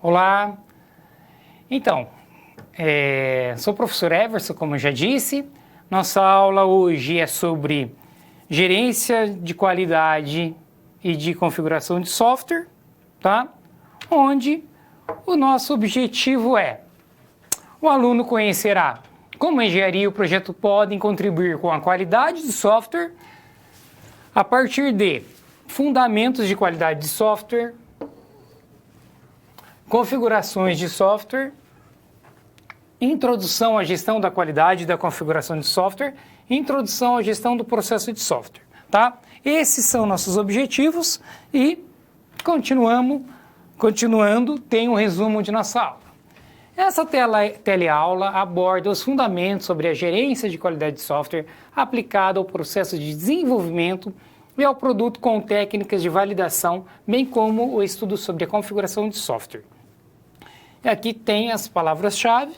Olá, então, sou o professor Everson, como eu já disse. Nossa aula hoje é sobre gerência de qualidade e de configuração de software, tá? Onde o nosso objetivo é: o aluno conhecerá como a engenharia e o projeto podem contribuir com a qualidade do software a partir de fundamentos de qualidade de software, configurações de software, introdução à gestão da qualidade da configuração de software, introdução à gestão do processo de software, tá? Esses são nossos objetivos e continuando, tem um resumo de nossa aula. Essa teleaula aborda os fundamentos sobre a gerência de qualidade de software aplicada ao processo de desenvolvimento e ao produto com técnicas de validação, bem como o estudo sobre a configuração de software. E aqui tem as palavras-chave,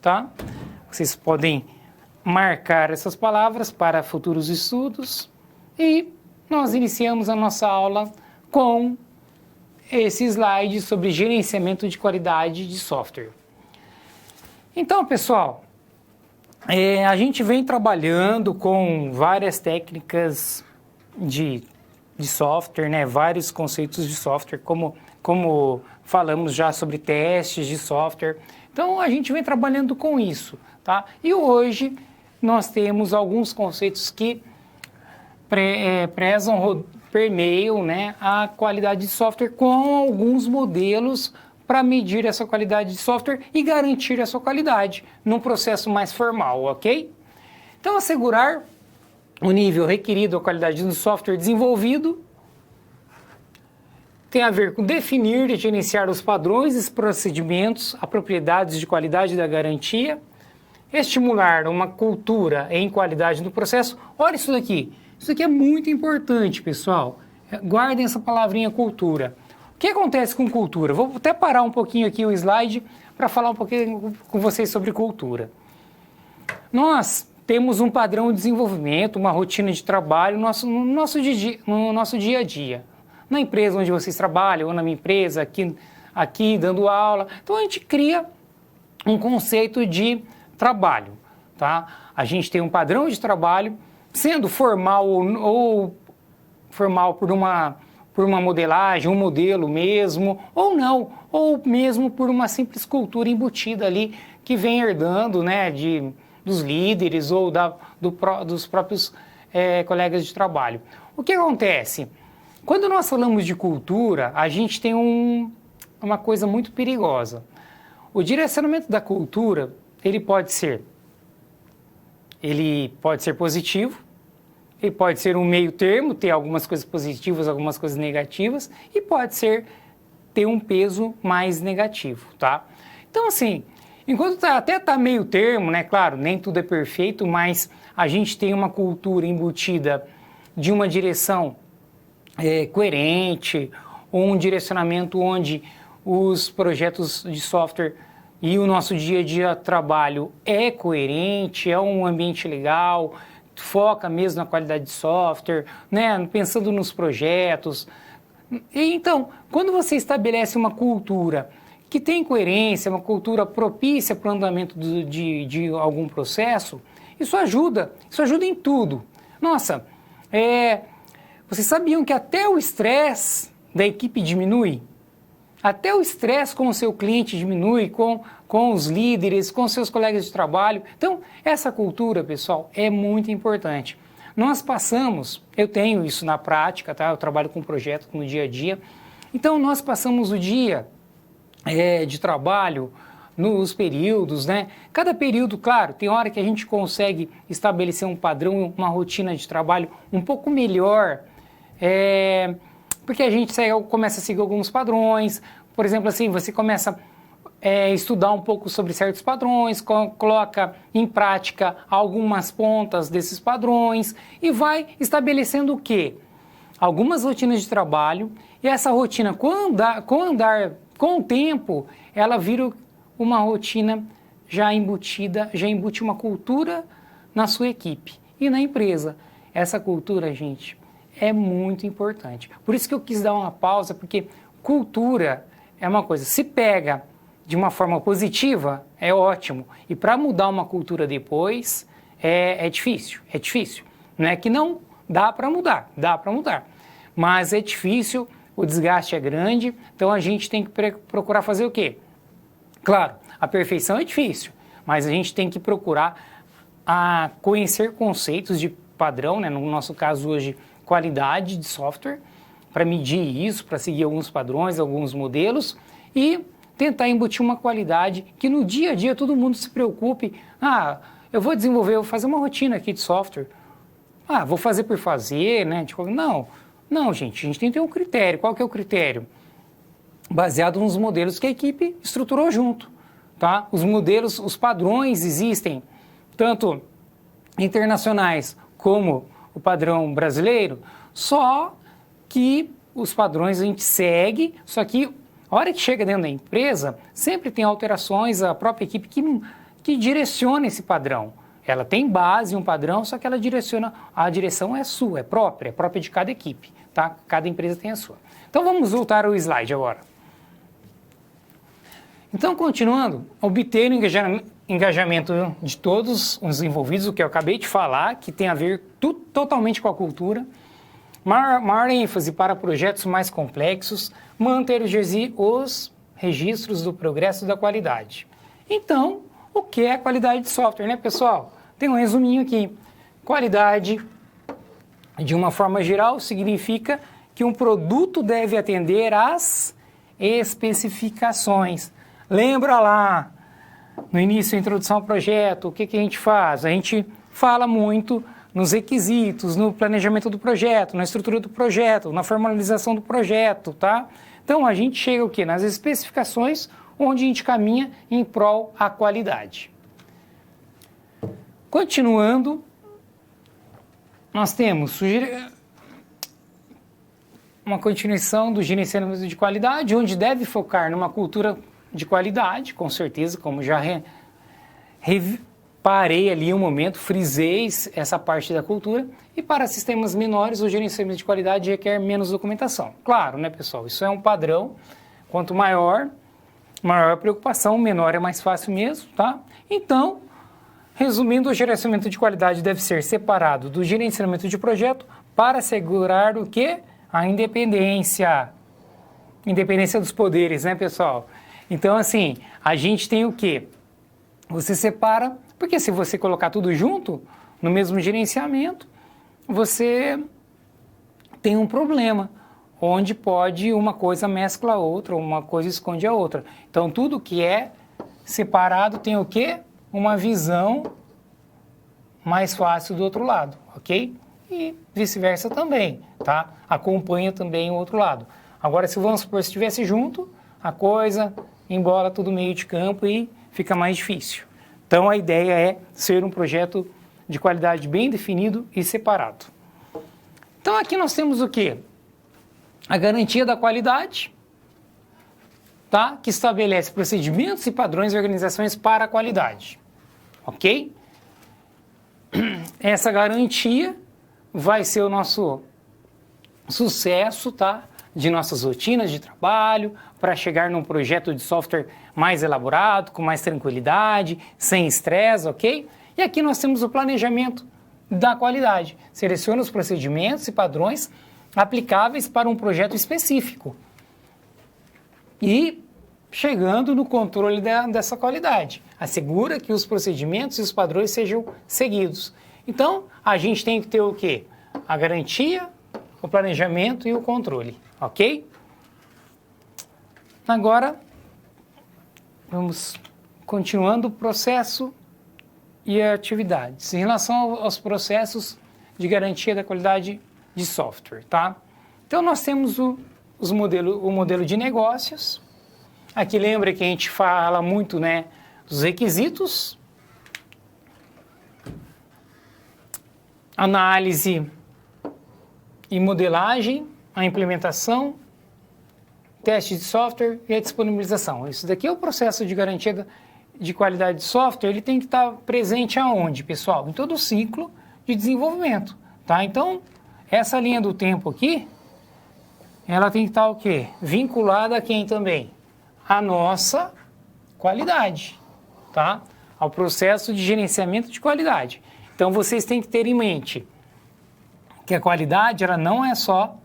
tá? Vocês podem marcar essas palavras para futuros estudos e nós iniciamos a nossa aula com esse slide sobre gerenciamento de qualidade de software. Então, pessoal, a gente vem trabalhando com várias técnicas de software, né? Vários conceitos de software, como falamos já sobre testes de software. Então, a gente vem trabalhando com isso, tá? E hoje nós temos alguns conceitos que permeiam, né, a qualidade de software com alguns modelos para medir essa qualidade de software e garantir a sua qualidade num processo mais formal, ok? Então, assegurar o nível requerido à qualidade do software desenvolvido tem a ver com definir e gerenciar os padrões e procedimentos, as propriedades de qualidade da garantia, estimular uma cultura em qualidade do processo. Olha isso daqui. Isso aqui é muito importante, pessoal. Guardem essa palavrinha cultura. O que acontece com cultura? Vou até parar um pouquinho aqui o slide para falar um pouquinho com vocês sobre cultura. Nós temos um padrão de desenvolvimento, uma rotina de trabalho no nosso dia a dia. Na empresa onde vocês trabalham, ou na minha empresa, aqui dando aula. Então, a gente cria um conceito de trabalho, tá? A gente tem um padrão de trabalho, sendo formal ou formal por uma modelagem, um modelo mesmo, ou não, ou mesmo por uma simples cultura embutida ali, que vem herdando, né, dos líderes ou dos próprios colegas de trabalho. O que acontece? Quando nós falamos de cultura, a gente tem uma coisa muito perigosa. O direcionamento da cultura, ele pode ser positivo, ele pode ser um meio termo, ter algumas coisas positivas, algumas coisas negativas, e pode ter um peso mais negativo, tá? Então, assim, enquanto até está meio termo, né? Claro, nem tudo é perfeito, mas a gente tem uma cultura embutida de uma direção coerente, ou um direcionamento onde os projetos de software e o nosso dia a dia trabalho é coerente, é um ambiente legal, foca mesmo na qualidade de software, né? Pensando nos projetos. E então, quando você estabelece uma cultura que tem coerência, uma cultura propícia para o andamento de algum processo, isso ajuda em tudo. Nossa, vocês sabiam que até o estresse da equipe diminui? Até o estresse com o seu cliente diminui, com os líderes, com seus colegas de trabalho. Então, essa cultura, pessoal, é muito importante. Nós passamos, eu tenho isso na prática, tá? Eu trabalho com projeto no dia a dia. Então, nós passamos o dia de trabalho nos períodos, né? Cada período, claro, tem hora que a gente consegue estabelecer um padrão, uma rotina de trabalho um pouco melhor, porque a gente começa a seguir alguns padrões. Por exemplo, assim, você começa a estudar um pouco sobre certos padrões, coloca em prática algumas pontas desses padrões e vai estabelecendo o quê? Algumas rotinas de trabalho, e essa rotina, com o tempo, ela vira uma rotina já embutida, já embute uma cultura na sua equipe e na empresa. Essa cultura, gente, é muito importante. Por isso que eu quis dar uma pausa, porque cultura é uma coisa. Se pega de uma forma positiva, é ótimo. E para mudar uma cultura depois, é difícil, é difícil. Não é que não dá para mudar, dá para mudar. Mas é difícil, o desgaste é grande, então a gente tem que procurar fazer o quê? Claro, a perfeição é difícil, mas a gente tem que procurar conhecer conceitos de padrão, né? No nosso caso hoje, qualidade de software, para medir isso, para seguir alguns padrões, alguns modelos e tentar embutir uma qualidade que no dia a dia todo mundo se preocupe. Eu vou desenvolver, vou fazer uma rotina aqui de software. Vou fazer por fazer, né? Não, gente, a gente tem que ter um critério. Qual que é o critério? Baseado nos modelos que a equipe estruturou junto, tá? Os modelos, os padrões existem, tanto internacionais como o padrão brasileiro, só que os padrões a gente segue, só que a hora que chega dentro da empresa, sempre tem alterações, a própria equipe que direciona esse padrão. Ela tem base, um padrão, só que ela direciona, a direção é sua, é própria de cada equipe, tá? Cada empresa tem a sua. Então vamos voltar ao slide agora. Então, continuando, obter o engajamento de todos os envolvidos, o que eu acabei de falar, que tem a ver totalmente com a cultura, maior ênfase para projetos mais complexos, manter os registros do progresso da qualidade. Então, o que é qualidade de software, né, pessoal? Tem um resuminho aqui. Qualidade, de uma forma geral, significa que um produto deve atender às especificações. Lembra lá, no início da introdução ao projeto, o que a gente faz? A gente fala muito nos requisitos, no planejamento do projeto, na estrutura do projeto, na formalização do projeto, tá? Então, a gente chega o quê? Nas especificações, onde a gente caminha em prol à qualidade. Continuando, nós temos uma continuação do gerenciamento de qualidade, onde deve focar numa cultura de qualidade, com certeza, como já parei ali um momento, frisei essa parte da cultura, e para sistemas menores, o gerenciamento de qualidade requer menos documentação. Claro, né, pessoal? Isso é um padrão, quanto maior a preocupação, menor é mais fácil mesmo, tá? Então, resumindo, o gerenciamento de qualidade deve ser separado do gerenciamento de projeto para assegurar o quê? A independência. Independência dos poderes, né, pessoal? Então, assim, a gente tem o quê? Você separa, porque se você colocar tudo junto, no mesmo gerenciamento, você tem um problema, onde pode uma coisa mescla a outra, uma coisa esconde a outra. Então, tudo que é separado tem o quê? Uma visão mais fácil do outro lado, ok? E vice-versa também, tá? Acompanha também o outro lado. Agora, se vamos supor, se estivesse junto, a coisa embola tudo meio de campo e fica mais difícil. Então, a ideia é ser um projeto de qualidade bem definido e separado. Então, aqui nós temos o quê? A garantia da qualidade, tá? Que estabelece procedimentos e padrões de organizações para a qualidade, ok? Essa garantia vai ser o nosso sucesso, tá? De nossas rotinas de trabalho, para chegar num projeto de software mais elaborado, com mais tranquilidade, sem estresse, ok? E aqui nós temos o planejamento da qualidade. Seleciona os procedimentos e padrões aplicáveis para um projeto específico. E chegando no controle dessa qualidade. Assegura que os procedimentos e os padrões sejam seguidos. Então, a gente tem que ter o quê? A garantia, o planejamento e o controle, ok? Agora, vamos continuando o processo e atividades. Em relação aos processos de garantia da qualidade de software, tá? Então, nós temos o modelo de negócios. Aqui lembra que a gente fala muito, né, dos requisitos, análise e modelagem, a implementação, teste de software e a disponibilização. Isso daqui é o processo de garantia de qualidade de software, ele tem que estar presente aonde, pessoal? Em todo o ciclo de desenvolvimento, tá? Então, essa linha do tempo aqui, ela tem que estar o quê? Vinculada a quem também? à nossa qualidade, tá? Ao processo de gerenciamento de qualidade. Então, vocês têm que ter em mente que a qualidade, ela não é só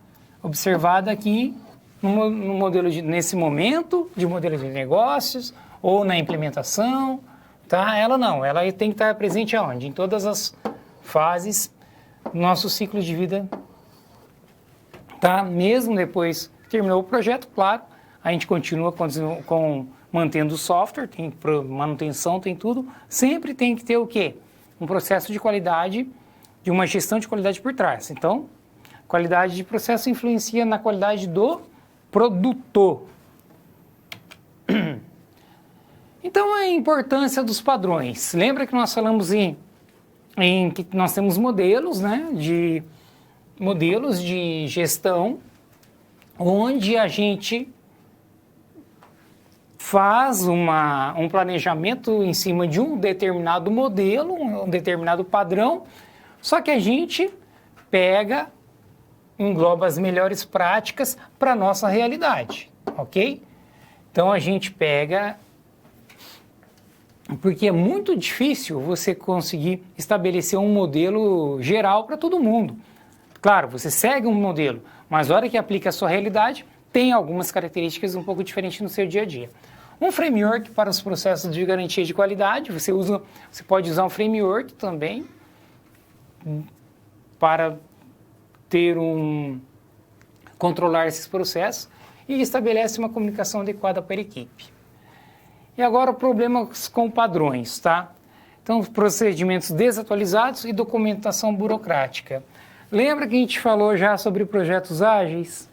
observada aqui no modelo nesse momento de modelo de negócios ou na implementação, tá? Ela não, ela tem que estar presente aonde? Em todas as fases do nosso ciclo de vida, tá? Mesmo depois que terminou o projeto, claro, a gente continua mantendo o software, tem manutenção, tem tudo, sempre tem que ter o quê? Um processo de qualidade, de uma gestão de qualidade por trás. Então, qualidade de processo influencia na qualidade do produto. Então, a importância dos padrões. Lembra que nós falamos em que nós temos modelos, né, modelos de gestão, onde a gente faz um planejamento em cima de um determinado modelo, um determinado padrão, só que a gente engloba as melhores práticas para a nossa realidade, ok? Então, a gente porque é muito difícil você conseguir estabelecer um modelo geral para todo mundo. Claro, você segue um modelo, mas na hora que aplica a sua realidade, tem algumas características um pouco diferentes no seu dia a dia. Um framework para os processos de garantia de qualidade, você pode usar um framework também para controlar esses processos e estabelece uma comunicação adequada para a equipe. E agora problemas com padrões, tá? Então, procedimentos desatualizados e documentação burocrática. Lembra que a gente falou já sobre projetos ágeis?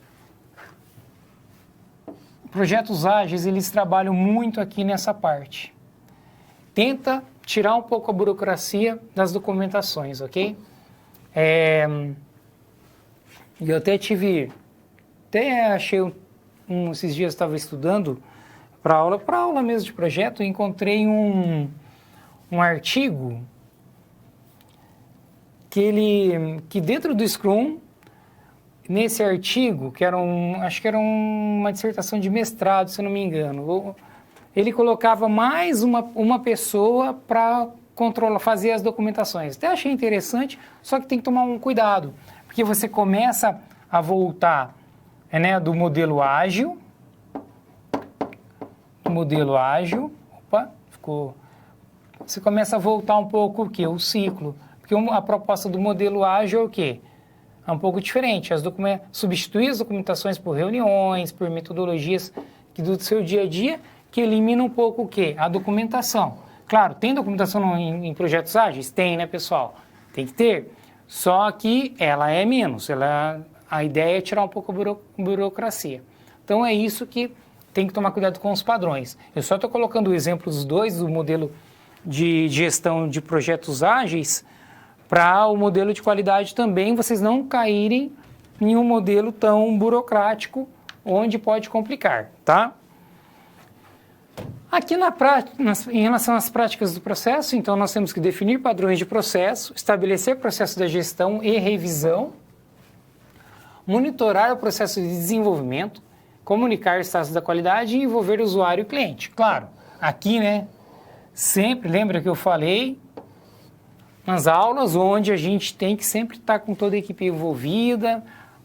Projetos ágeis, eles trabalham muito aqui nessa parte. Tenta tirar um pouco a burocracia das documentações, ok? Eu até achei esses dias estava estudando para aula mesmo de projeto, encontrei um artigo que dentro do Scrum, nesse artigo, acho que era uma dissertação de mestrado, se eu não me engano, ele colocava mais uma pessoa para fazer as documentações. Até achei interessante, só que tem que tomar um cuidado, porque você começa a voltar do modelo ágil, você começa a voltar um pouco o ciclo, porque a proposta do modelo ágil é o quê? É um pouco diferente, substituir as documentações por reuniões, por metodologias do seu dia a dia, que eliminam um pouco o quê? A documentação. Claro, tem documentação em projetos ágeis? Tem, né, pessoal? Tem que ter, só que ela é menos, a ideia é tirar um pouco a burocracia. Então é isso que tem que tomar cuidado com os padrões. Eu só estou colocando o exemplo dos dois, do modelo de gestão de projetos ágeis, para o modelo de qualidade também, vocês não caírem em um modelo tão burocrático, onde pode complicar, tá? Aqui em relação às práticas do processo, então nós temos que definir padrões de processo, estabelecer processo da gestão e revisão, monitorar o processo de desenvolvimento, comunicar o status da qualidade e envolver o usuário e o cliente. Claro, aqui, sempre, lembra que eu falei nas aulas, onde a gente tem que sempre estar com toda a equipe envolvida,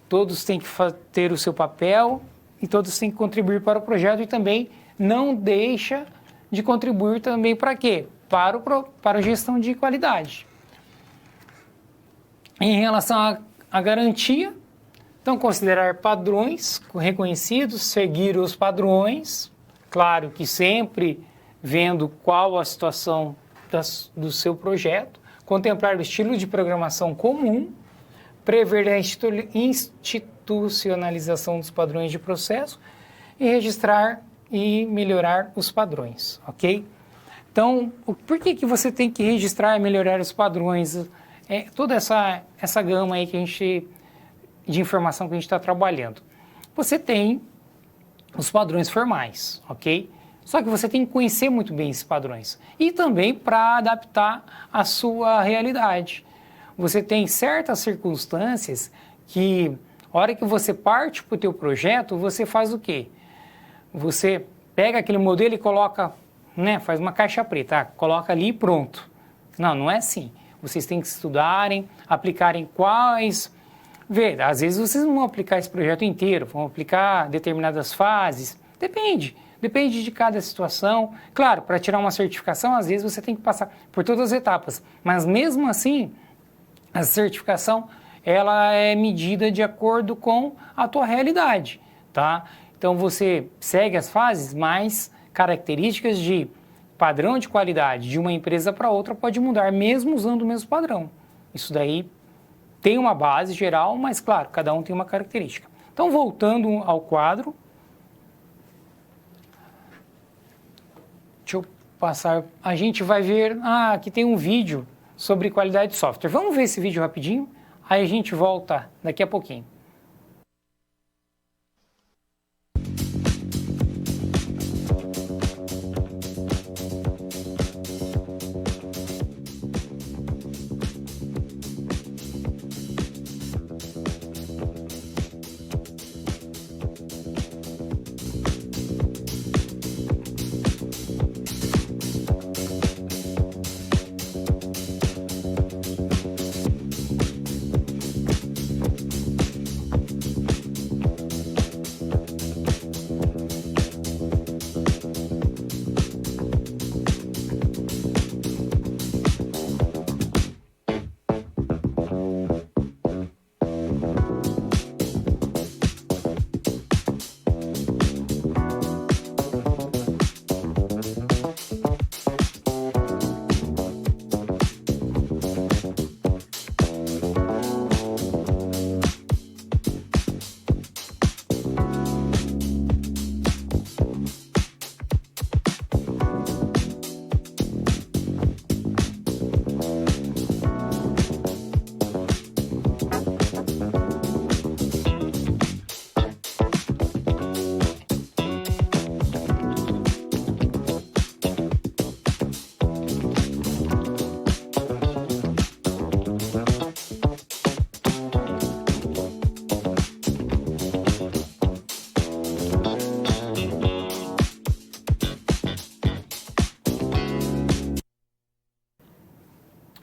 todos têm que ter o seu papel e todos têm que contribuir para o projeto e também não deixa de contribuir também para quê? Para a gestão de qualidade. Em relação à garantia, então, considerar padrões reconhecidos, seguir os padrões, claro que sempre vendo qual a situação do seu projeto, contemplar o estilo de programação comum, prever a institucionalização dos padrões de processo e registrar e melhorar os padrões, ok? Então, por que você tem que registrar e melhorar os padrões? Toda essa gama aí de informação que a gente está trabalhando. Você tem os padrões formais, ok? Só que você tem que conhecer muito bem esses padrões. E também para adaptar à sua realidade. Você tem certas circunstâncias que, a hora que você parte para o teu projeto, você faz o quê? Você pega aquele modelo e coloca, né, faz uma caixa preta, coloca ali e pronto. Não, não é assim. Vocês têm que estudarem, aplicarem quais... Ver, às vezes vocês não vão aplicar esse projeto inteiro, vão aplicar determinadas fases, depende de cada situação. Claro, para tirar uma certificação, às vezes você tem que passar por todas as etapas, mas mesmo assim, a certificação, ela é medida de acordo com a tua realidade, tá? Então você segue as fases, mas características de padrão de qualidade de uma empresa para outra pode mudar, mesmo usando o mesmo padrão. Isso daí tem uma base geral, mas claro, cada um tem uma característica. Então, voltando ao quadro, deixa eu passar, a gente vai ver, aqui tem um vídeo sobre qualidade de software. Vamos ver esse vídeo rapidinho, aí a gente volta daqui a pouquinho.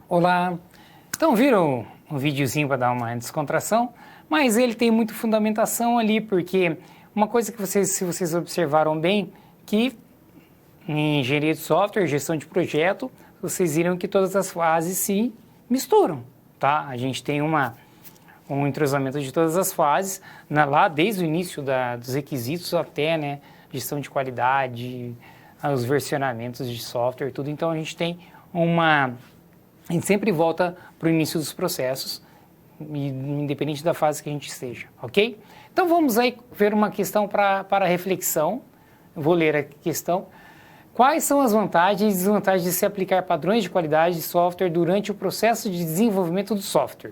Olá! Então viram um videozinho para dar uma descontração, mas ele tem muita fundamentação ali, porque uma coisa que se vocês observaram bem, que em engenharia de software, gestão de projeto, vocês viram que todas as fases se misturam, tá? A gente tem um entrosamento de todas as fases, lá desde o início dos requisitos até, né, gestão de qualidade, os versionamentos de software, tudo. Então a gente tem a gente sempre volta para o início dos processos, independente da fase que a gente esteja, ok? Então vamos aí ver uma questão para reflexão. Eu vou ler a questão. Quais são as vantagens e desvantagens de se aplicar padrões de qualidade de software durante o processo de desenvolvimento do software?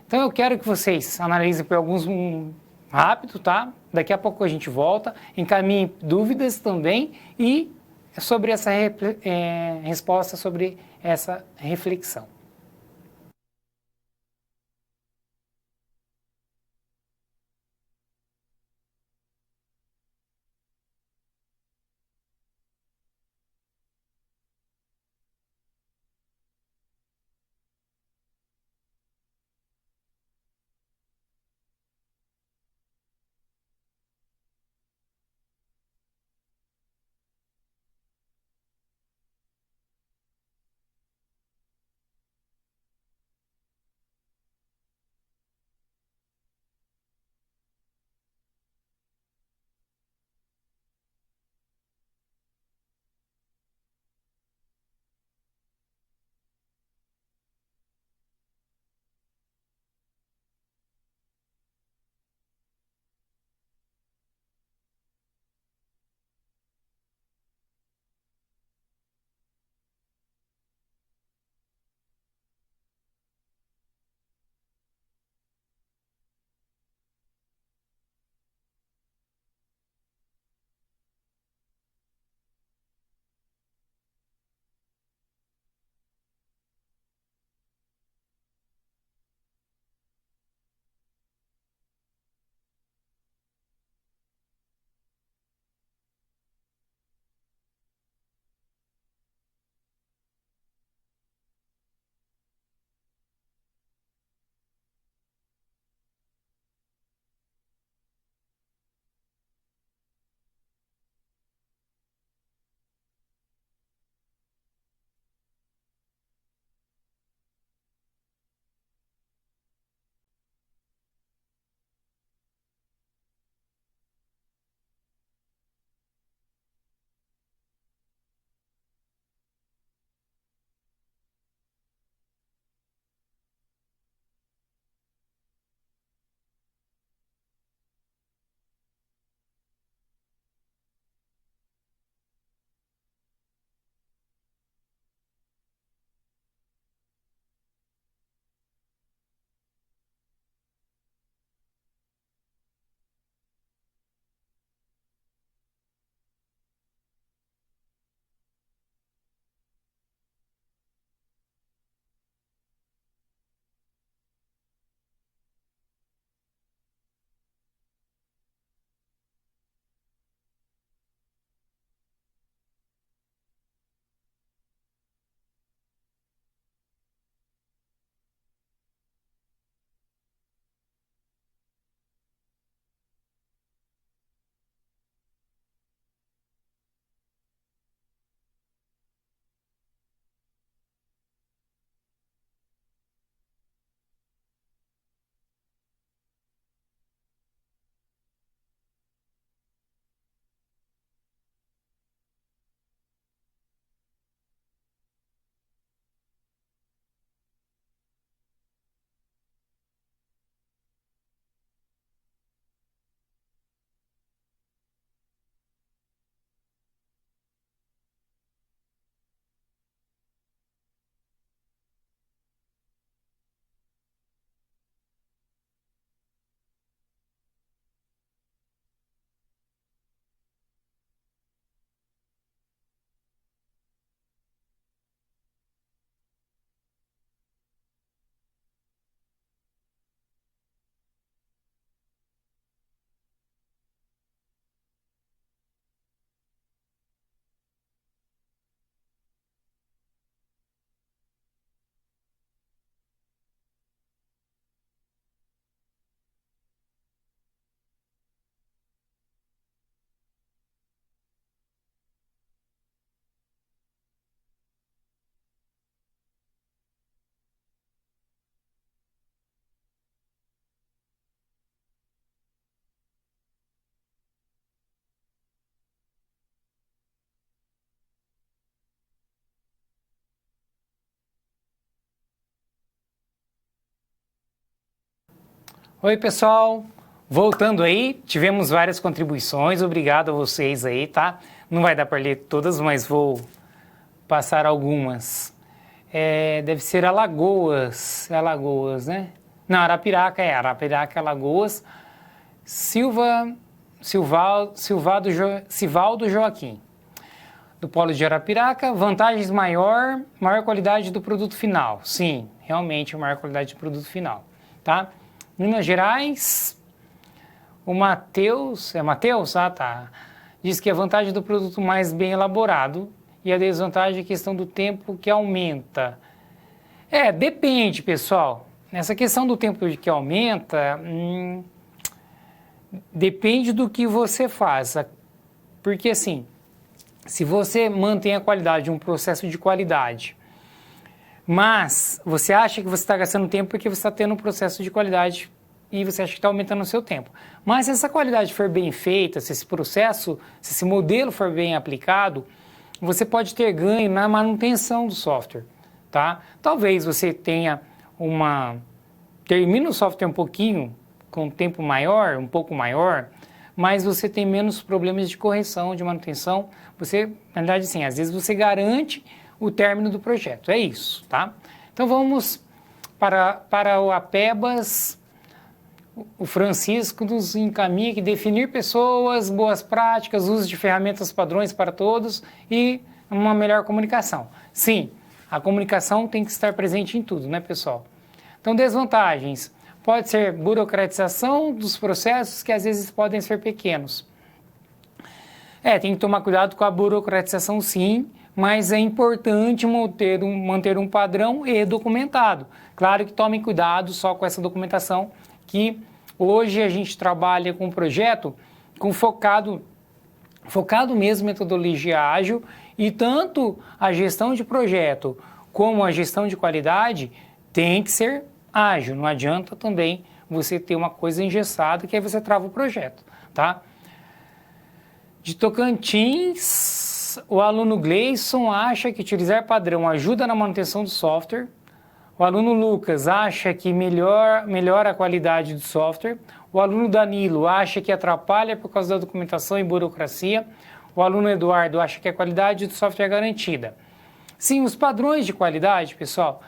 Então eu quero que vocês analisem por alguns rápido, tá? Daqui a pouco a gente volta, encaminhem dúvidas também e sobre essa resposta sobre essa reflexão. Oi, pessoal. Voltando aí, tivemos várias contribuições. Obrigado a vocês aí, tá? Não vai dar para ler todas, mas vou passar algumas. Deve ser Alagoas. Alagoas, né? Não, Arapiraca, Alagoas. Sivaldo Joaquim. Do Polo de Arapiraca, vantagens maior qualidade do produto final. Sim, realmente maior qualidade do produto final, tá? Minas Gerais, o Matheus, tá? Diz que a vantagem do produto mais bem elaborado e a desvantagem é a questão do tempo que aumenta. Depende, pessoal. Nessa questão do tempo que aumenta, depende do que você faz. Porque assim, se você mantém a qualidade, um processo de qualidade, mas você acha que você está gastando tempo porque você está tendo um processo de qualidade e você acha que está aumentando o seu tempo. Mas se essa qualidade for bem feita, se esse processo, se esse modelo for bem aplicado, você pode ter ganho na manutenção do software, tá? Talvez você termine o software um pouquinho, com um tempo maior, um pouco maior, mas você tem menos problemas de correção, de manutenção. Você, na verdade, sim, às vezes você garante o término do projeto. É isso, tá? Então vamos para o APEBAS. O Francisco nos encaminha que definir pessoas, boas práticas, uso de ferramentas padrões para todos e uma melhor comunicação. Sim, a comunicação tem que estar presente em tudo, né, pessoal? Então, desvantagens. Pode ser burocratização dos processos, que às vezes podem ser pequenos. Tem que tomar cuidado com a burocratização, sim, mas é importante manter um padrão e documentado. Claro que tomem cuidado só com essa documentação, que hoje a gente trabalha com um projeto focado mesmo em metodologia ágil, e tanto a gestão de projeto como a gestão de qualidade tem que ser ágil. Não adianta também você ter uma coisa engessada que aí você trava o projeto, tá? De Tocantins, o aluno Gleison acha que utilizar padrão ajuda na manutenção do software. O aluno Lucas acha que melhora a qualidade do software. O aluno Danilo acha que atrapalha por causa da documentação e burocracia. O aluno Eduardo acha que a qualidade do software é garantida. Sim, os padrões de qualidade, pessoal,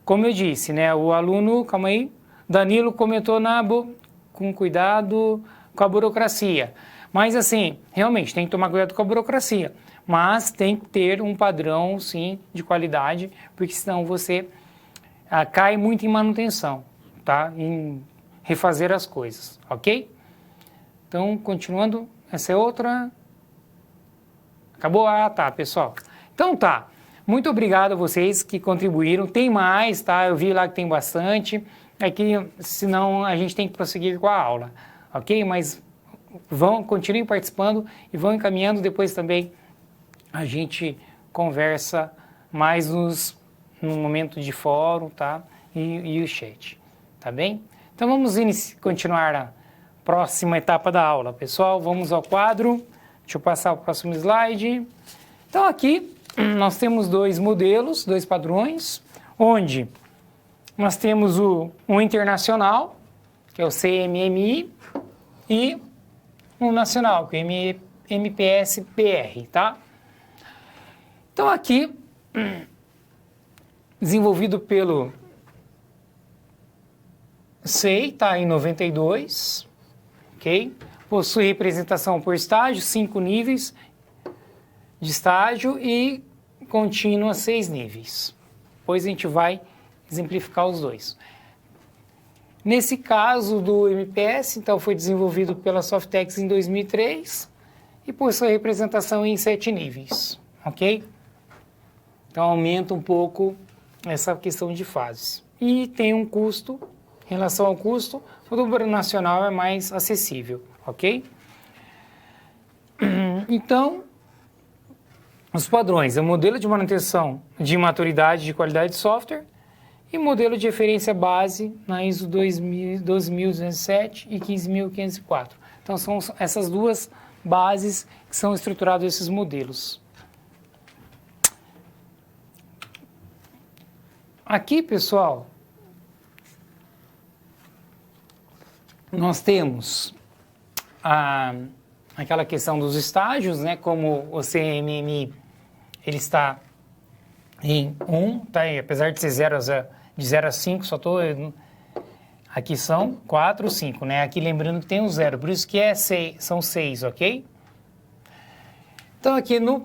como eu disse, né? O aluno, Danilo comentou com cuidado com a burocracia. Mas assim, realmente tem que tomar cuidado com a burocracia. Mas tem que ter um padrão, sim, de qualidade, porque senão você cai muito em manutenção, tá? Em refazer as coisas, ok? Então, continuando, essa é outra. Acabou? Tá, pessoal. Então tá. Muito obrigado a vocês que contribuíram. Tem mais, tá? Eu vi lá que tem bastante. Aqui, senão a gente tem que prosseguir com a aula, ok? Mas continuem participando e vão encaminhando. Depois também a gente conversa mais no momento de fórum, tá? E o chat, tá bem? Então vamos continuar a próxima etapa da aula, pessoal. Vamos ao quadro. Deixa eu passar o próximo slide. Então aqui nós temos dois modelos, dois padrões, onde nós temos um internacional, que é o CMMI, e um nacional, que é o MPS-PR, tá? Então aqui, desenvolvido pelo SEI, tá, em 92, ok? Possui representação por estágio, 5 níveis de estágio e contínua 6 níveis. Depois a gente vai exemplificar os dois. Nesse caso do MPS, então, foi desenvolvido pela Softex em 2003 e possui representação em 7 níveis, ok? Então aumenta um pouco essa questão de fases. E tem um custo, em relação ao custo, o do nacional é mais acessível, ok? Então, os padrões é o modelo de manutenção de maturidade de qualidade de software e modelo de referência base na ISO 12207 e 15504. Então, são essas duas bases que são estruturados esses modelos. Aqui, pessoal, nós temos aquela questão dos estágios, né? Como o CMMI, ele está em 1, tá? E apesar de ser 0 a 5, só estou... Aqui são 4, 5, né? Aqui lembrando que tem um 0, por isso que são 6, ok? Então aqui no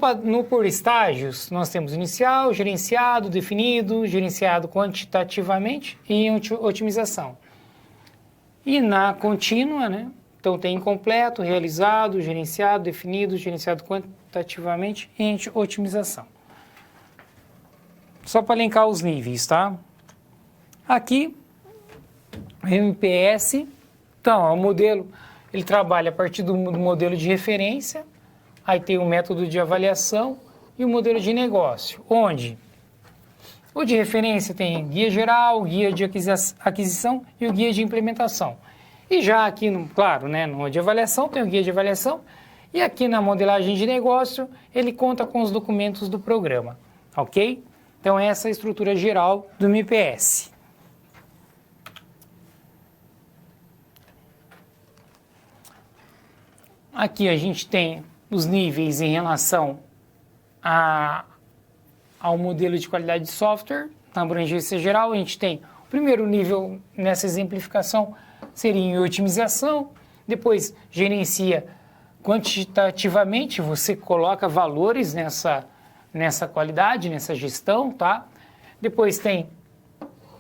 por estágios, nós temos inicial, gerenciado, definido, gerenciado quantitativamente e otimização. E na contínua, né? Então tem incompleto, realizado, gerenciado, definido, gerenciado quantitativamente e otimização. Só para elencar os níveis, tá? Aqui, MPS, então, o modelo, ele trabalha a partir do modelo de referência, aí tem o método de avaliação e o modelo de negócio, onde o de referência tem guia geral, guia de aquisição e o guia de implementação. E já aqui, claro, né, no de avaliação tem o guia de avaliação e aqui na modelagem de negócio ele conta com os documentos do programa, ok? Então essa é a estrutura geral do MPS. Aqui a gente tem os níveis em relação ao modelo de qualidade de software. Na abrangência geral, a gente tem o primeiro nível nessa exemplificação, seria em otimização, depois gerencia quantitativamente, você coloca valores nessa qualidade, nessa gestão, tá? Depois tem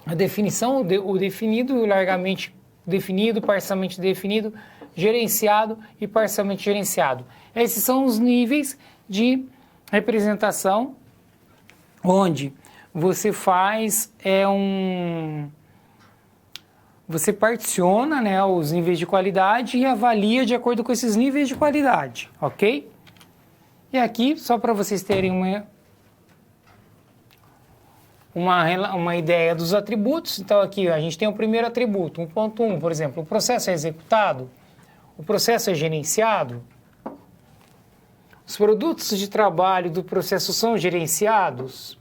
a definição, o definido, o largamente definido, parcialmente definido, gerenciado e parcialmente gerenciado. Esses são os níveis de representação onde você faz você particiona, né, os níveis de qualidade e avalia de acordo com esses níveis de qualidade, ok? E aqui, só para vocês terem uma ideia dos atributos, então aqui a gente tem o primeiro atributo, 1.1, por exemplo, o processo é executado, o processo é gerenciado, os produtos de trabalho do processo são gerenciados,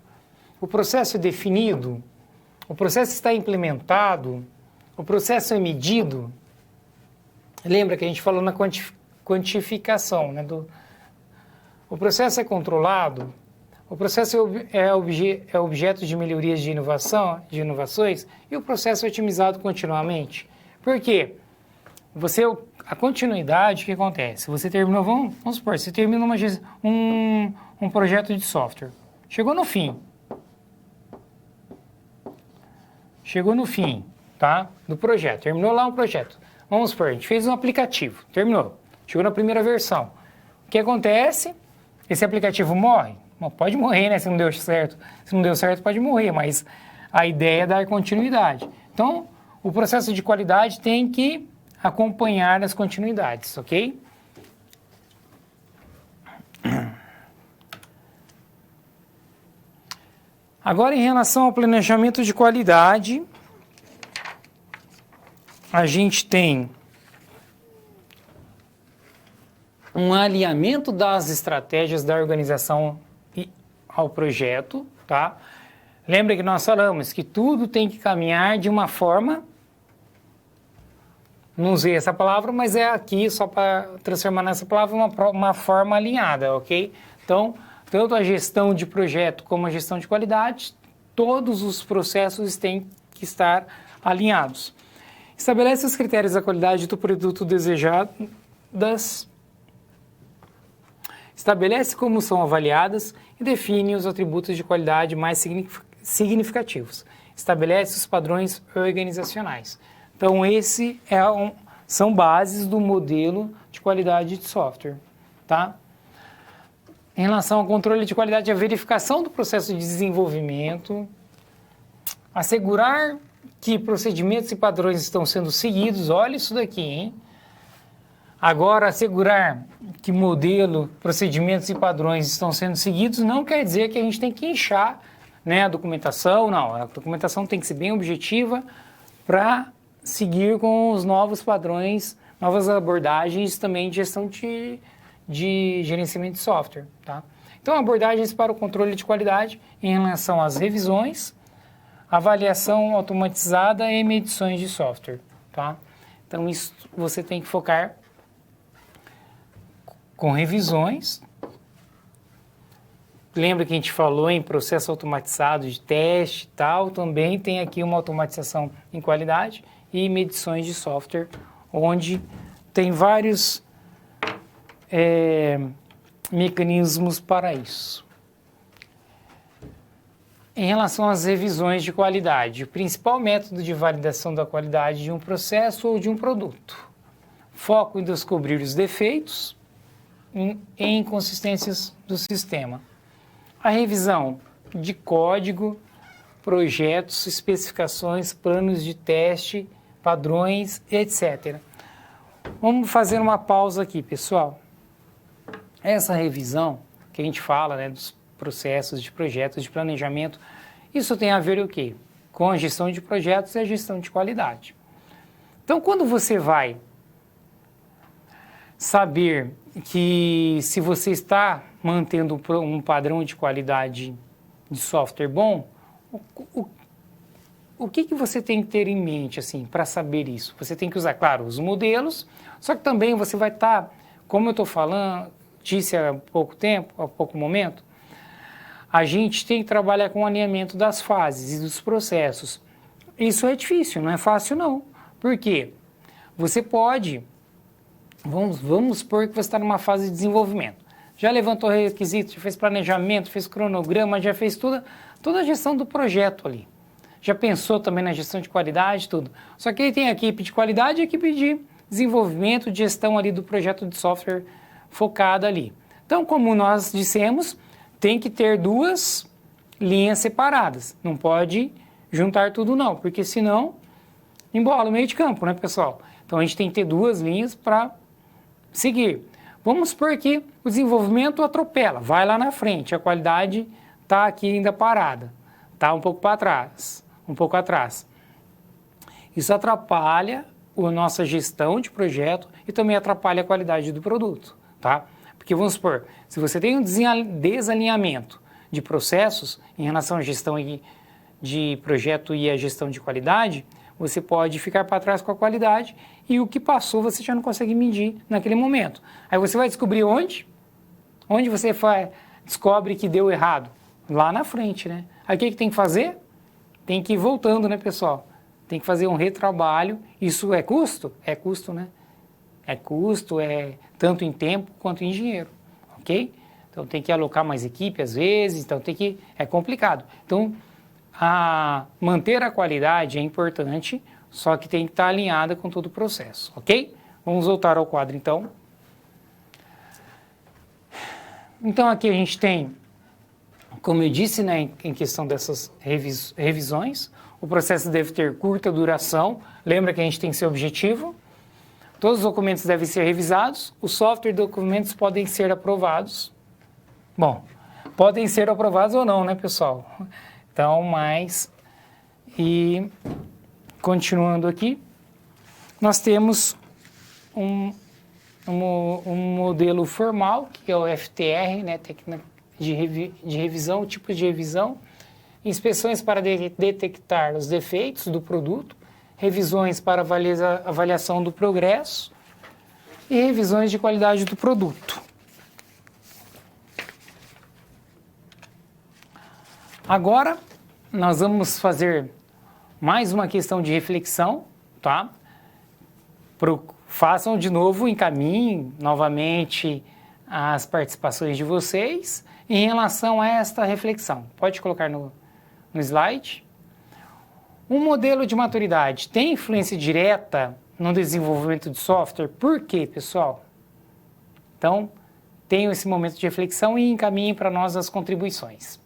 o processo é definido, o processo está implementado, o processo é medido. Lembra que a gente falou na quantificação, né? O processo é controlado, o processo é objeto de melhorias de inovações e o processo é otimizado continuamente. Por quê? A continuidade, o que acontece? Você terminou, vamos supor, você termina um projeto de software. Chegou no fim, tá? Do projeto, terminou lá um projeto. Vamos supor, a gente fez um aplicativo, terminou, chegou na primeira versão. O que acontece? Esse aplicativo morre? Bom, pode morrer, né? Se não deu certo. Se não deu certo, pode morrer, mas a ideia é dar continuidade. Então, o processo de qualidade tem que acompanhar as continuidades, ok? Agora, em relação ao planejamento de qualidade, a gente tem um alinhamento das estratégias da organização ao projeto, tá? Lembra que nós falamos que tudo tem que caminhar de uma forma, não usei essa palavra, mas é aqui só para transformar nessa palavra uma forma alinhada, ok? Então, tanto a gestão de projeto como a gestão de qualidade, todos os processos têm que estar alinhados. Estabelece os critérios da qualidade do produto desejado, estabelece como são avaliadas e define os atributos de qualidade mais significativos. Estabelece os padrões organizacionais. Então, são bases do modelo de qualidade de software, tá? Em relação ao controle de qualidade, a verificação do processo de desenvolvimento, assegurar que procedimentos e padrões estão sendo seguidos, olha isso daqui, hein? Agora, assegurar que modelo, procedimentos e padrões estão sendo seguidos não quer dizer que a gente tem que inchar, né, a documentação, não. A documentação tem que ser bem objetiva para seguir com os novos padrões, novas abordagens também de gestão de gerenciamento de software, tá? Então, abordagens para o controle de qualidade em relação às revisões, avaliação automatizada e medições de software, tá? Então, isso você tem que focar com revisões. Lembra que a gente falou em processo automatizado de teste e tal? Também tem aqui uma automatização em qualidade e medições de software, onde tem vários mecanismos para isso. Em relação às revisões de qualidade, o principal método de validação da qualidade de um processo ou de um produto. Foco em descobrir os defeitos e inconsistências do sistema. A revisão de código, projetos, especificações, planos de teste, padrões, etc. Vamos fazer uma pausa aqui, pessoal. Essa revisão que a gente fala, né, dos processos de projetos, de planejamento, isso tem a ver o quê? Com a gestão de projetos e a gestão de qualidade. Então, quando você vai saber que se você está mantendo um padrão de qualidade de software bom, o que você tem que ter em mente assim, para saber isso? Você tem que usar, claro, os modelos, só que também você vai estar, como eu estou falando, disse há pouco momento, a gente tem que trabalhar com o alinhamento das fases e dos processos. Isso é difícil, não é fácil não. Por quê? Você pode, vamos supor que você está numa fase de desenvolvimento. Já levantou requisitos, já fez planejamento, fez cronograma, já fez toda a gestão do projeto ali. Já pensou também na gestão de qualidade, tudo. Só que aí tem a equipe de qualidade e a equipe de desenvolvimento, de gestão ali do projeto de software focada ali. Então, como nós dissemos, tem que ter duas linhas separadas. Não pode juntar tudo não, porque senão embola o meio de campo, né, pessoal? Então, a gente tem que ter duas linhas para seguir. Vamos supor que o desenvolvimento atropela, vai lá na frente, a qualidade está aqui ainda parada, está um pouco para trás, um pouco atrás. Isso atrapalha a nossa gestão de projeto e também atrapalha a qualidade do produto, tá? Porque vamos supor, se você tem um desalinhamento de processos em relação à gestão de projeto e a gestão de qualidade, você pode ficar para trás com a qualidade e o que passou você já não consegue medir naquele momento. Aí você vai descobrir onde você descobre que deu errado? Lá na frente, né? Aí o que tem que fazer? Tem que ir voltando, né, pessoal? Tem que fazer um retrabalho. Isso é custo? É custo, né? É custo, é tanto em tempo quanto em dinheiro, ok? Então tem que alocar mais equipe às vezes, então é complicado. Então, manter a qualidade é importante, só que tem que estar alinhada com todo o processo, ok? Vamos voltar ao quadro, então. Então, aqui a gente tem, como eu disse, né, em questão dessas revisões, o processo deve ter curta duração, lembra que a gente tem esse objetivo, todos os documentos devem ser revisados, o software e documentos podem ser aprovados. Bom, podem ser aprovados ou não, né, pessoal? Então, e continuando aqui, nós temos um modelo formal, que é o FTR, né, técnica de revisão, tipos de revisão, inspeções para detectar os defeitos do produto, revisões para avaliação do progresso e revisões de qualidade do produto. Agora, nós vamos fazer mais uma questão de reflexão, tá? Façam de novo, encaminhem novamente as participações de vocês em relação a esta reflexão. Pode colocar no slide. Um modelo de maturidade tem influência direta no desenvolvimento de software? Por quê, pessoal? Então, tenham esse momento de reflexão e encaminhem para nós as contribuições.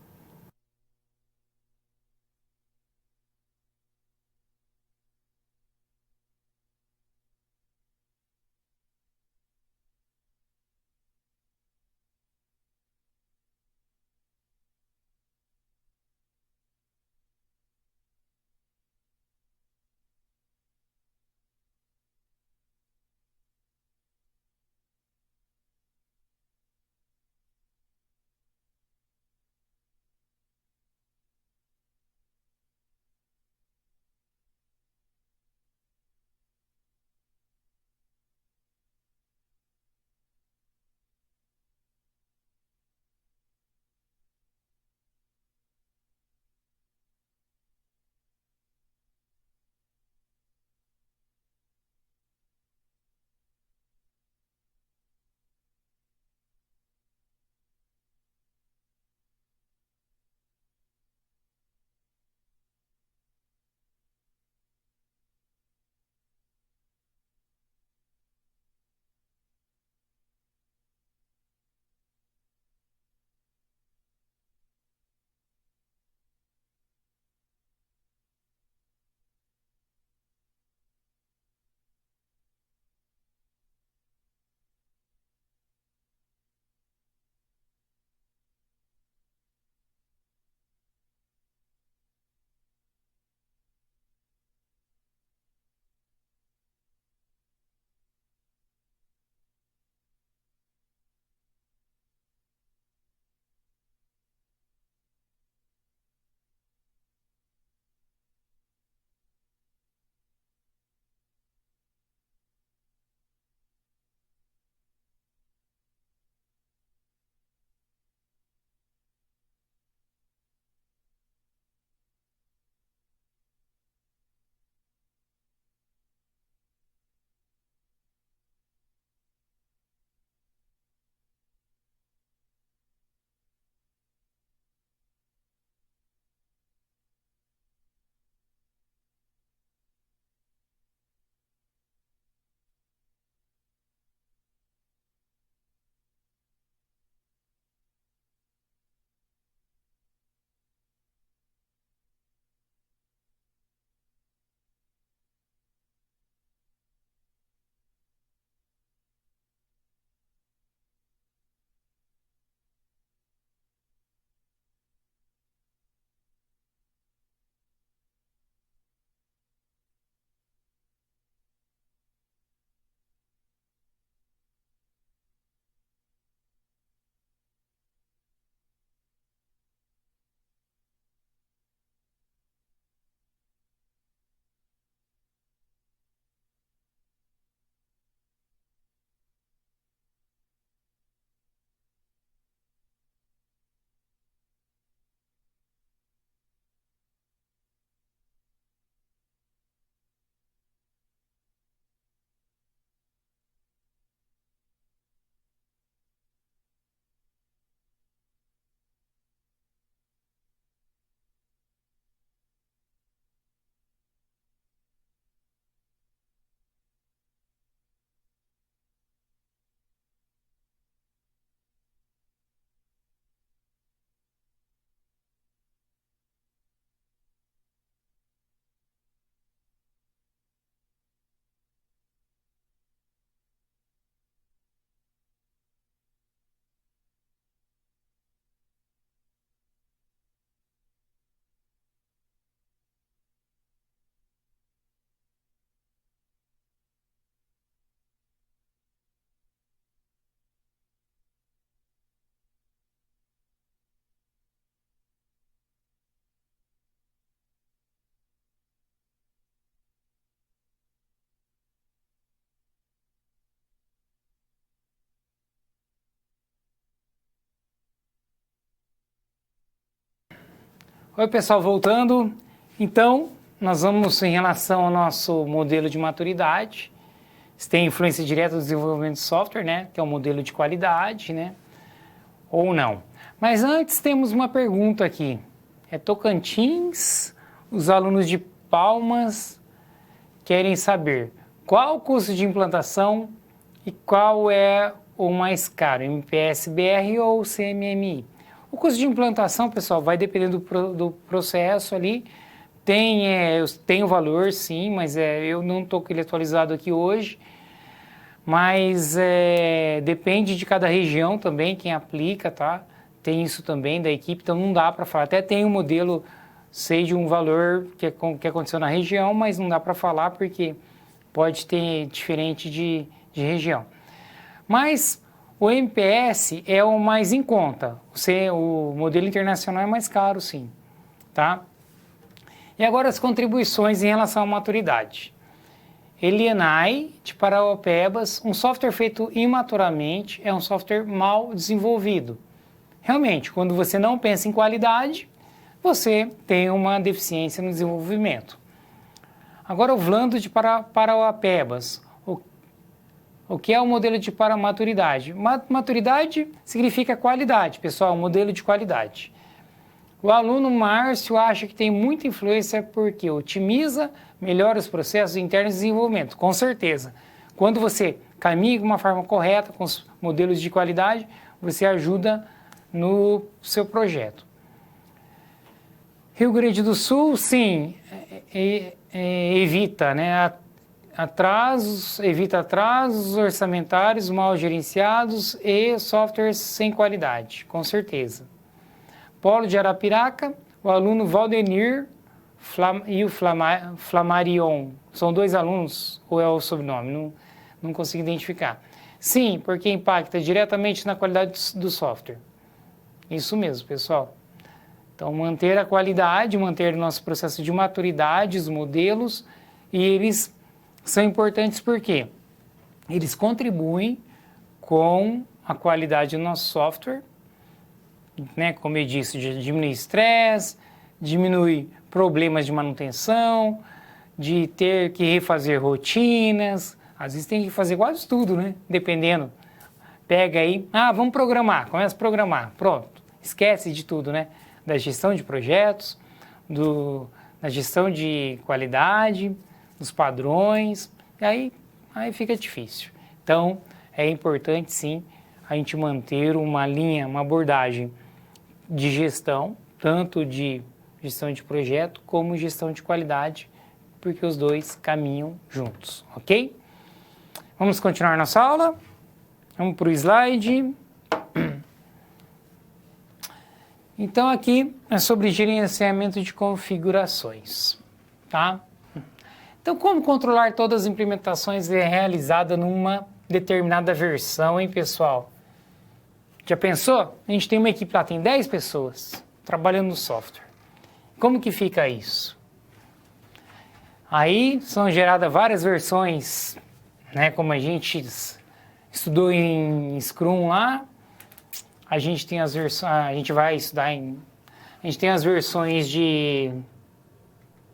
Oi, pessoal, voltando. Então, nós vamos em relação ao nosso modelo de maturidade. Isso tem influência direta do desenvolvimento de software, né? Que é o modelo de qualidade, né? Ou não. Mas antes temos uma pergunta aqui. É Tocantins, os alunos de Palmas querem saber qual o custo de implantação e qual é o mais caro, MPS-BR ou CMMI. O custo de implantação, pessoal, vai depender do processo ali. Tem o valor, sim, mas eu não estou com ele atualizado aqui hoje. Mas depende de cada região também, quem aplica, tá? Tem isso também da equipe, então não dá para falar. Até tem um modelo, sei de um valor que aconteceu na região, mas não dá para falar porque pode ter diferente de região. Mas o MPS é o mais em conta. O modelo internacional é mais caro, sim. Tá? E agora as contribuições em relação à maturidade. Elianai, de Paraopebas, um software feito imaturamente é um software mal desenvolvido. Realmente, quando você não pensa em qualidade, você tem uma deficiência no desenvolvimento. Agora, o Vlando de Paraopebas. O que é o modelo de maturidade? Maturidade significa qualidade, pessoal, modelo de qualidade. O aluno Márcio acha que tem muita influência porque otimiza, melhora os processos internos de desenvolvimento. Com certeza. Quando você caminha de uma forma correta com os modelos de qualidade, você ajuda no seu projeto. Rio Grande do Sul, sim, evita, né? Evita atrasos orçamentários mal gerenciados e softwares sem qualidade, com certeza. Polo de Arapiraca, o aluno Valdenir e o Flamarion. São dois alunos ou é o sobrenome? Não consigo identificar. Sim, porque impacta diretamente na qualidade do software. Isso mesmo, pessoal. Então, manter a qualidade, manter o nosso processo de maturidade, os modelos, e eles são importantes porque eles contribuem com a qualidade do nosso software, né? Como eu disse, diminui estresse, diminui problemas de manutenção, de ter que refazer rotinas, às vezes tem que fazer quase tudo, né? Dependendo. Pega aí, vamos programar, começa a programar, pronto. Esquece de tudo, né? Da gestão de projetos, da gestão de qualidade, dos padrões, e aí fica difícil. Então, é importante sim a gente manter uma linha, uma abordagem de gestão, tanto de gestão de projeto como gestão de qualidade, porque os dois caminham juntos, ok? Vamos continuar nossa aula. Vamos para o slide. Então, aqui é sobre gerenciamento de configurações, tá? Então, como controlar todas as implementações realizadas numa determinada versão, hein, pessoal? Já pensou? A gente tem uma equipe lá, tem 10 pessoas trabalhando no software. Como que fica isso? Aí são geradas várias versões, né? Como a gente estudou em Scrum lá, a gente tem as versões, a gente vai estudar a gente tem as versões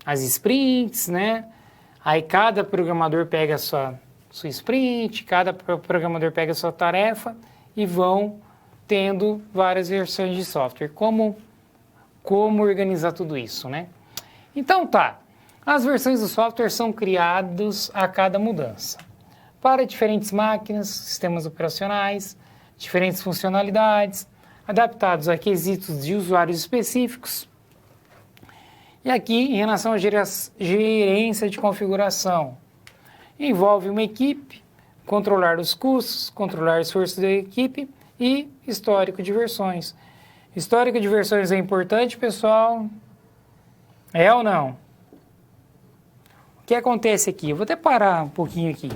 as sprints, né? Aí cada programador pega a sua sprint, cada programador pega a sua tarefa e vão tendo várias versões de software. Como organizar tudo isso, né? Então tá, as versões do software são criadas a cada mudança. Para diferentes máquinas, sistemas operacionais, diferentes funcionalidades, adaptados a quesitos de usuários específicos. E aqui, em relação à gerência de configuração, envolve uma equipe, controlar os custos, controlar o esforço da equipe e histórico de versões. Histórico de versões é importante, pessoal? É ou não? O que acontece aqui? Eu vou até parar um pouquinho aqui.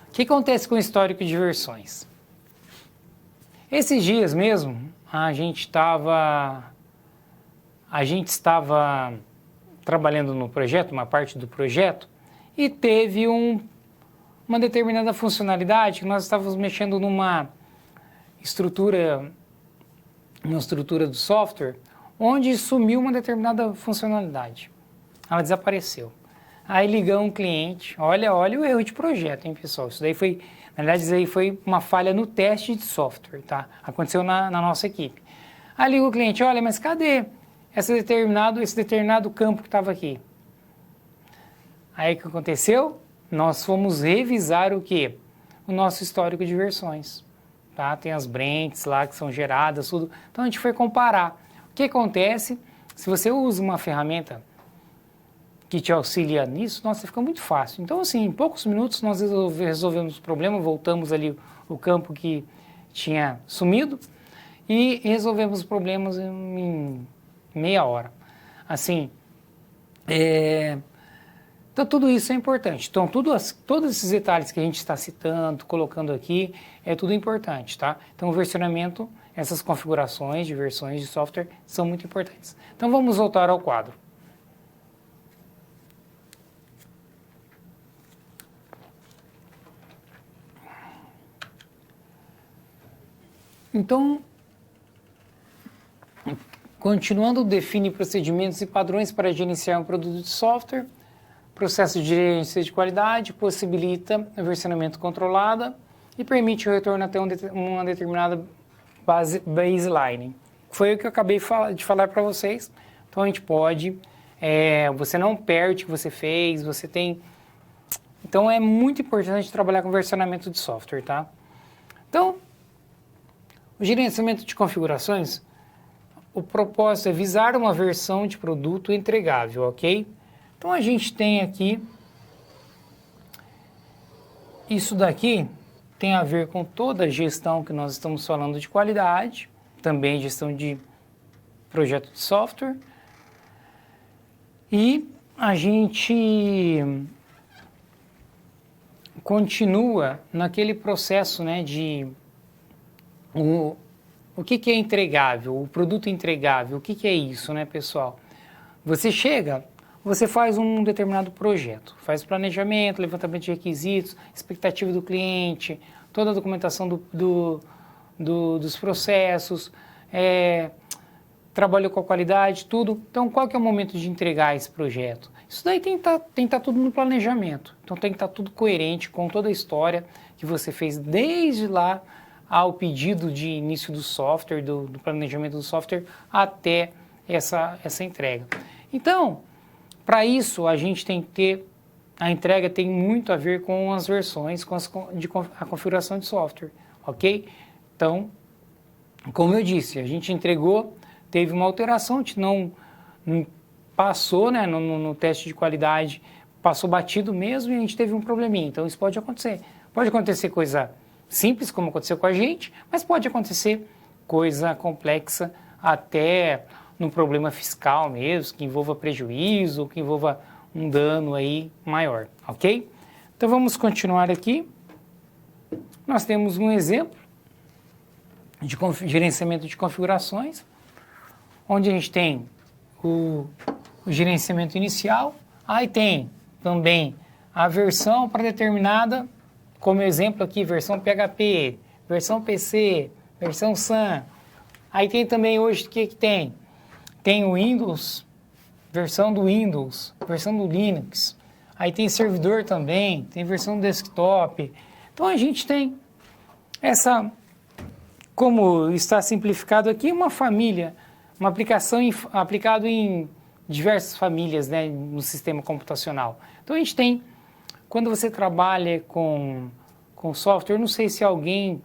O que acontece com o histórico de versões? Esses dias mesmo, a gente estava trabalhando no projeto, uma parte do projeto, e teve uma determinada funcionalidade que nós estávamos mexendo numa estrutura do software, onde sumiu uma determinada funcionalidade. Ela desapareceu. Aí ligamos um cliente, olha o erro de projeto, hein, pessoal? Isso daí foi, na verdade, isso aí foi uma falha no teste de software, tá? Aconteceu na nossa equipe. Aí liga o cliente, olha, mas cadê esse determinado campo que estava aqui? Aí o que aconteceu? Nós fomos revisar o quê? O nosso histórico de versões. Tá? Tem as branches lá que são geradas, tudo. Então a gente foi comparar. O que acontece? Se você usa uma ferramenta que te auxilia nisso, nossa, fica muito fácil. Então, assim, em poucos minutos nós resolvemos o problema, voltamos ali o campo que tinha sumido e resolvemos os problemas em meia hora. Assim, então tudo isso é importante. Então, todos esses detalhes que a gente está citando, colocando aqui, é tudo importante, tá? Então, o versionamento, essas configurações de versões de software são muito importantes. Então, vamos voltar ao quadro. Então, continuando, define procedimentos e padrões para gerenciar um produto de software. Processo de gerência de qualidade possibilita o versionamento controlado e permite o retorno até uma determinada baseline. Foi o que eu acabei de falar para vocês. Então, a gente pode, você não perde o que você fez, você tem... Então, é muito importante trabalhar com versionamento de software, tá? Então, o gerenciamento de configurações, o propósito é visar uma versão de produto entregável, ok? Então, a gente tem aqui, isso daqui tem a ver com toda a gestão que nós estamos falando de qualidade, também gestão de projeto de software, e a gente continua naquele processo, né, de o que é entregável, o produto entregável, o que é isso, né, pessoal? Você faz um determinado projeto, faz planejamento, levantamento de requisitos, expectativa do cliente, toda a documentação dos processos, trabalho com a qualidade, tudo. Então, qual que é o momento de entregar esse projeto? Isso daí tem que estar tudo no planejamento. Então, tem que estar tudo coerente com toda a história que você fez desde lá ao pedido de início do software, do planejamento do software, até essa entrega. Então, para isso, a gente tem que ter, a entrega tem muito a ver com as versões, com a configuração de software, ok? Então, como eu disse, a gente entregou, teve uma alteração, a gente não passou, né, no teste de qualidade, passou batido mesmo e a gente teve um probleminha. Então, isso pode acontecer. Pode acontecer coisa simples, como aconteceu com a gente, mas pode acontecer coisa complexa, até num problema fiscal mesmo, que envolva prejuízo, que envolva um dano aí maior, ok? Então vamos continuar aqui. Nós temos um exemplo de gerenciamento de configurações, onde a gente tem o gerenciamento inicial, aí tem também a versão para determinada, como exemplo aqui, versão PHP, versão PC, versão SAM. Aí tem também hoje o que tem? Tem o Windows, versão do Windows, versão do Linux. Aí tem servidor também, tem versão desktop. Então a gente tem essa, como está simplificado aqui, uma família, uma aplicação aplicado em diversas famílias, né, no sistema computacional. Então a gente tem, quando você trabalha com software, não sei se alguém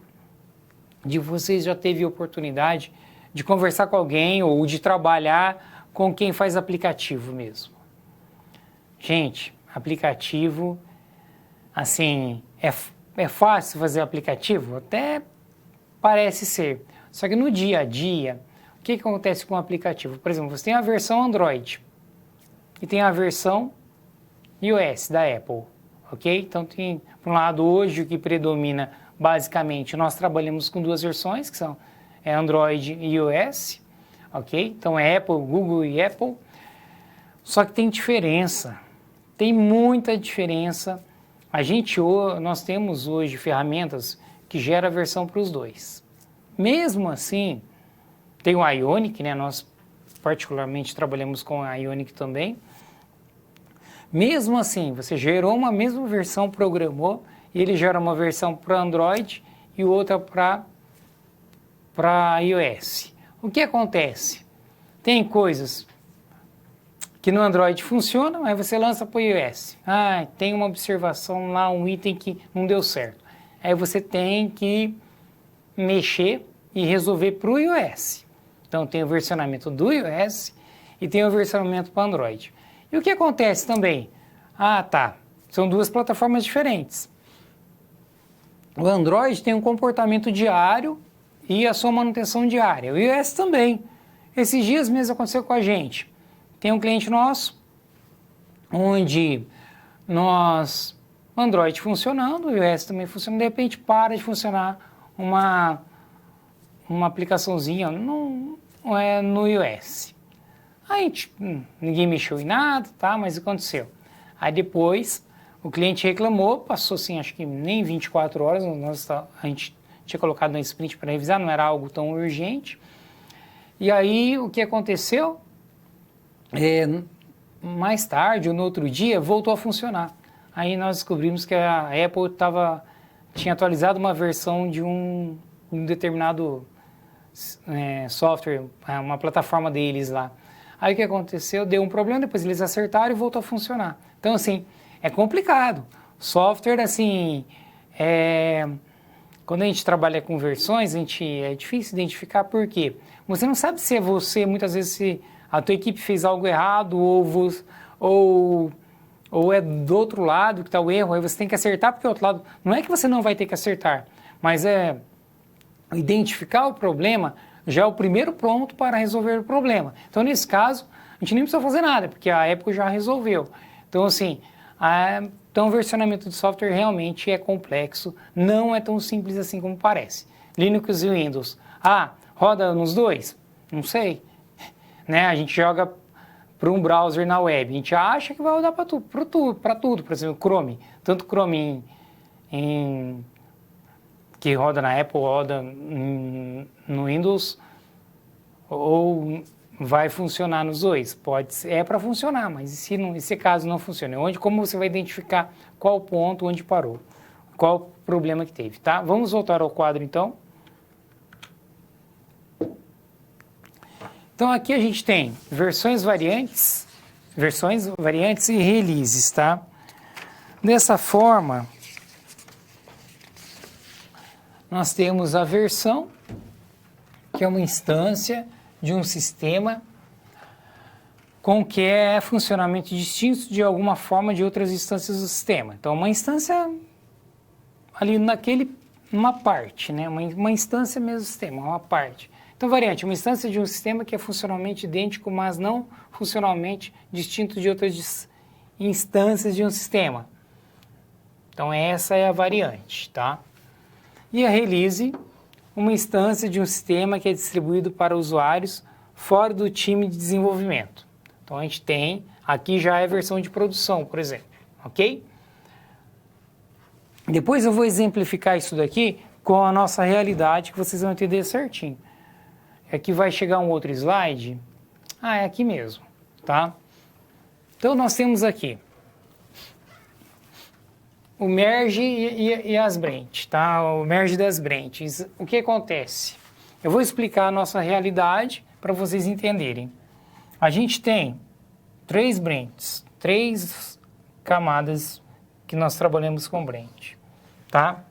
de vocês já teve oportunidade de conversar com alguém ou de trabalhar com quem faz aplicativo mesmo. Gente, aplicativo, assim, é fácil fazer aplicativo? Até parece ser. Só que no dia a dia, o que acontece com o aplicativo? Por exemplo, você tem a versão Android e tem a versão iOS da Apple, ok? Então, tem, por um lado, hoje o que predomina, basicamente, nós trabalhamos com duas versões, que são Android e iOS, ok? Então, é Apple, Google e Apple. Só que tem diferença, tem muita diferença. Nós temos hoje ferramentas que geram a versão para os dois. Mesmo assim, tem o Ionic, né? Nós particularmente trabalhamos com a Ionic também. Mesmo assim, você gerou uma mesma versão, programou, e ele gera uma versão para Android e outra para iOS. O que acontece? Tem coisas que no Android funcionam, aí você lança para o iOS. Tem uma observação lá, um item que não deu certo. Aí você tem que mexer e resolver para o iOS. Então tem o versionamento do iOS e tem o versionamento para Android. E o que acontece também? São duas plataformas diferentes. O Android tem um comportamento diário e a sua manutenção diária. O iOS também. Esses dias mesmo aconteceu com a gente. Tem um cliente nosso, onde o Android funcionando, o iOS também funcionando, de repente para de funcionar uma aplicaçãozinha no iOS. Aí ninguém mexeu em nada, mas aconteceu. Aí depois o cliente reclamou, passou assim, acho que nem 24 horas, a gente tinha colocado no sprint para revisar, não era algo tão urgente. E aí o que aconteceu? Mais tarde ou no outro dia voltou a funcionar. Aí nós descobrimos que a Apple tinha atualizado uma versão de um determinado software, uma plataforma deles lá. Aí o que aconteceu? Deu um problema, depois eles acertaram e voltou a funcionar. Então, assim, é complicado. Software, assim, quando a gente trabalha com versões, é difícil identificar por quê. Você não sabe se é você, muitas vezes, se a tua equipe fez algo errado ou é do outro lado que está o erro, aí você tem que acertar, porque o outro lado, não é que você não vai ter que acertar, mas identificar o problema já é o primeiro ponto para resolver o problema. Então, nesse caso, a gente nem precisa fazer nada, porque a Apple já resolveu. Então, assim, o versionamento de software realmente é complexo, não é tão simples assim como parece. Linux e Windows, roda nos dois? Não sei. A gente joga para um browser na web, a gente acha que vai rodar para tudo, por exemplo, Chrome. Tanto Chrome que roda na Apple, roda no Windows, ou vai funcionar nos dois. Pode ser, para funcionar, mas se caso não funcione, como você vai identificar qual ponto onde parou, qual problema que teve, tá? Vamos voltar ao quadro então. Então aqui a gente tem versões variantes e releases, tá? Dessa forma, nós temos a versão, que é uma instância de um sistema com que é funcionamento distinto de alguma forma de outras instâncias do sistema. Então, uma instância ali uma parte, uma instância mesmo do sistema, uma parte. Então, variante, uma instância de um sistema que é funcionalmente idêntico, mas não funcionalmente distinto de outras instâncias de um sistema. Então, essa é a variante, tá? E a release, uma instância de um sistema que é distribuído para usuários fora do time de desenvolvimento. Então, a gente tem, aqui já é a versão de produção, por exemplo, ok? Depois eu vou exemplificar isso daqui com a nossa realidade, que vocês vão entender certinho. Aqui vai chegar um outro slide. É aqui mesmo, tá? Então, nós temos aqui o merge e as branches, tá? O merge das branches. O que acontece? Eu vou explicar a nossa realidade para vocês entenderem. A gente tem 3 branches, 3 camadas que nós trabalhamos com branch, tá?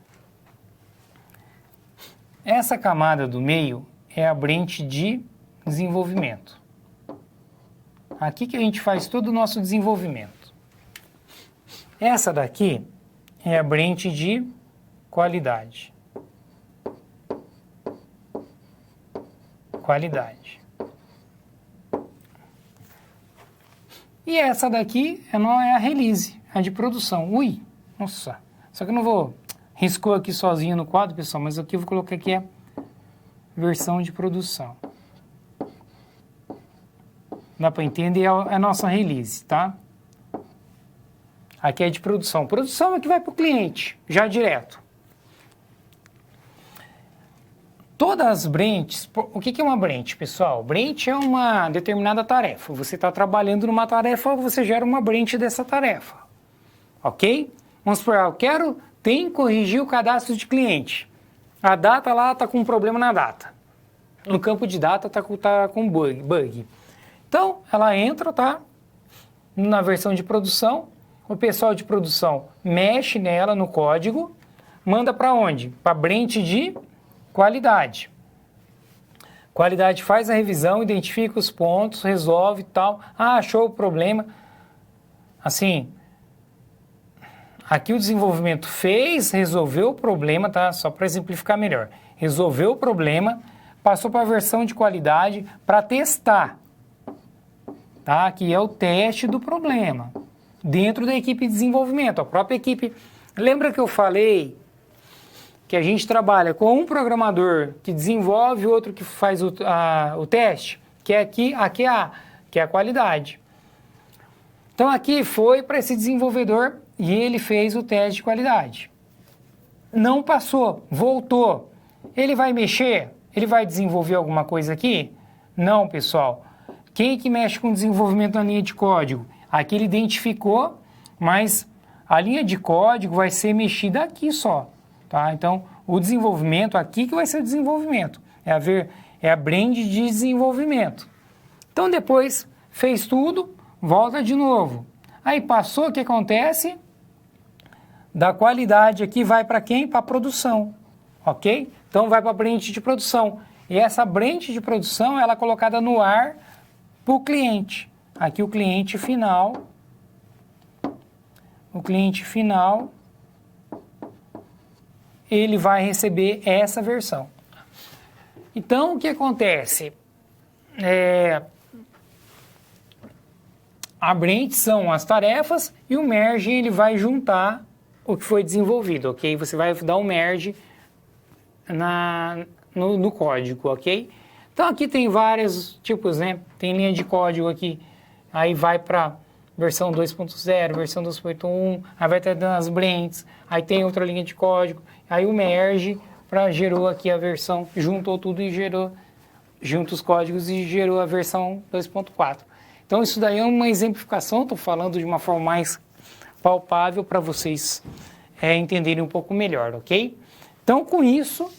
Essa camada do meio é a branch de desenvolvimento. Aqui que a gente faz todo o nosso desenvolvimento. Essa daqui é a branch de qualidade. E essa daqui não é a release, a de produção. Nossa. Só que eu não vou... Riscou aqui sozinho no quadro, pessoal, mas aqui eu vou colocar aqui a versão de produção. Dá para entender a nossa release, tá? Aqui é de produção. Produção é que vai para o cliente, já direto. todas as branches, o que é uma branch, pessoal? Branch é uma determinada tarefa. Você está trabalhando numa tarefa, você gera uma branch dessa tarefa, ok? Vamos supor, tem que corrigir o cadastro de cliente. A data lá está com um problema na data. No campo de data está com bug. Então, ela entra, tá? Na versão de produção, o pessoal de produção mexe nela no código, manda para onde? Para a branch de qualidade. Qualidade faz a revisão, identifica os pontos, resolve e tal. Ah, achou o problema. Assim, aqui o desenvolvimento resolveu o problema, tá? Só para exemplificar melhor. Resolveu o problema, passou para a versão de qualidade para testar. Tá? Que é o teste do problema. Dentro da equipe de desenvolvimento. A própria equipe... Lembra que eu falei que a gente trabalha com um programador que desenvolve, outro que faz o teste? Que é que é a qualidade. Então aqui foi para esse desenvolvedor e ele fez o teste de qualidade. Não passou, voltou. Ele vai mexer? Ele vai desenvolver alguma coisa aqui? Não, pessoal. Quem que mexe com desenvolvimento na linha de código? Aqui ele identificou, mas a linha de código vai ser mexida aqui só. Tá? Então, o desenvolvimento aqui que vai ser o desenvolvimento. É a branch de desenvolvimento. Então, depois, fez tudo, volta de novo. Aí passou, o que acontece? Da qualidade aqui vai para quem? Para a produção. Ok? Então, vai para a branch de produção. E essa branch de produção, ela é colocada no ar para o cliente. Aqui o cliente final. O cliente final, ele vai receber essa versão. Então, o que acontece? A branch são as tarefas e o merge ele vai juntar o que foi desenvolvido, ok? Você vai dar um merge no código, ok? Então, aqui tem vários tipos, né? Tem linha de código aqui, aí vai para versão 2.0, versão 2.1, aí vai ter as branches, aí tem outra linha de código, aí o merge gerou aqui a versão, juntou tudo e junta os códigos e gerou a versão 2.4. Então, isso daí é uma exemplificação, estou falando de uma forma mais palpável para vocês entenderem um pouco melhor, ok? Então, com isso,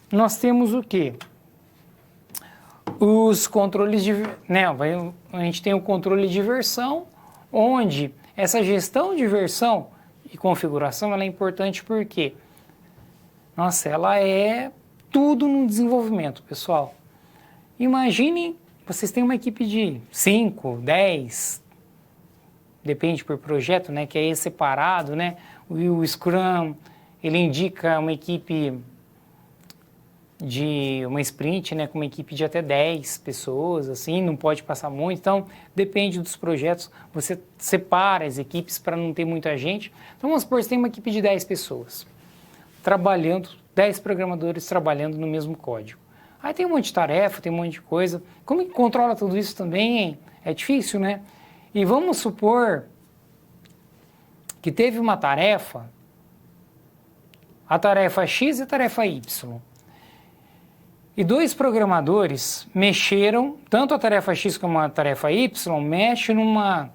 nós temos o quê? Os controles de... a gente tem o controle de versão, onde essa gestão de versão e configuração ela é importante porque, ela é tudo no desenvolvimento, pessoal. Imaginem, vocês têm uma equipe de 5, 10, depende por projeto, né, que é separado, né? O Scrum, ele indica uma equipe de uma sprint, né, com uma equipe de até 10 pessoas, assim, não pode passar muito. Então, depende dos projetos, você separa as equipes para não ter muita gente. Então, vamos supor, você tem uma equipe de 10 pessoas trabalhando, 10 programadores trabalhando no mesmo código. Aí tem um monte de tarefa, tem um monte de coisa. Como que controla tudo isso também, hein? É difícil, né? E vamos supor que teve uma tarefa, a tarefa X e a tarefa Y. E 2 programadores mexeram, tanto a tarefa X como a tarefa Y, mexe numa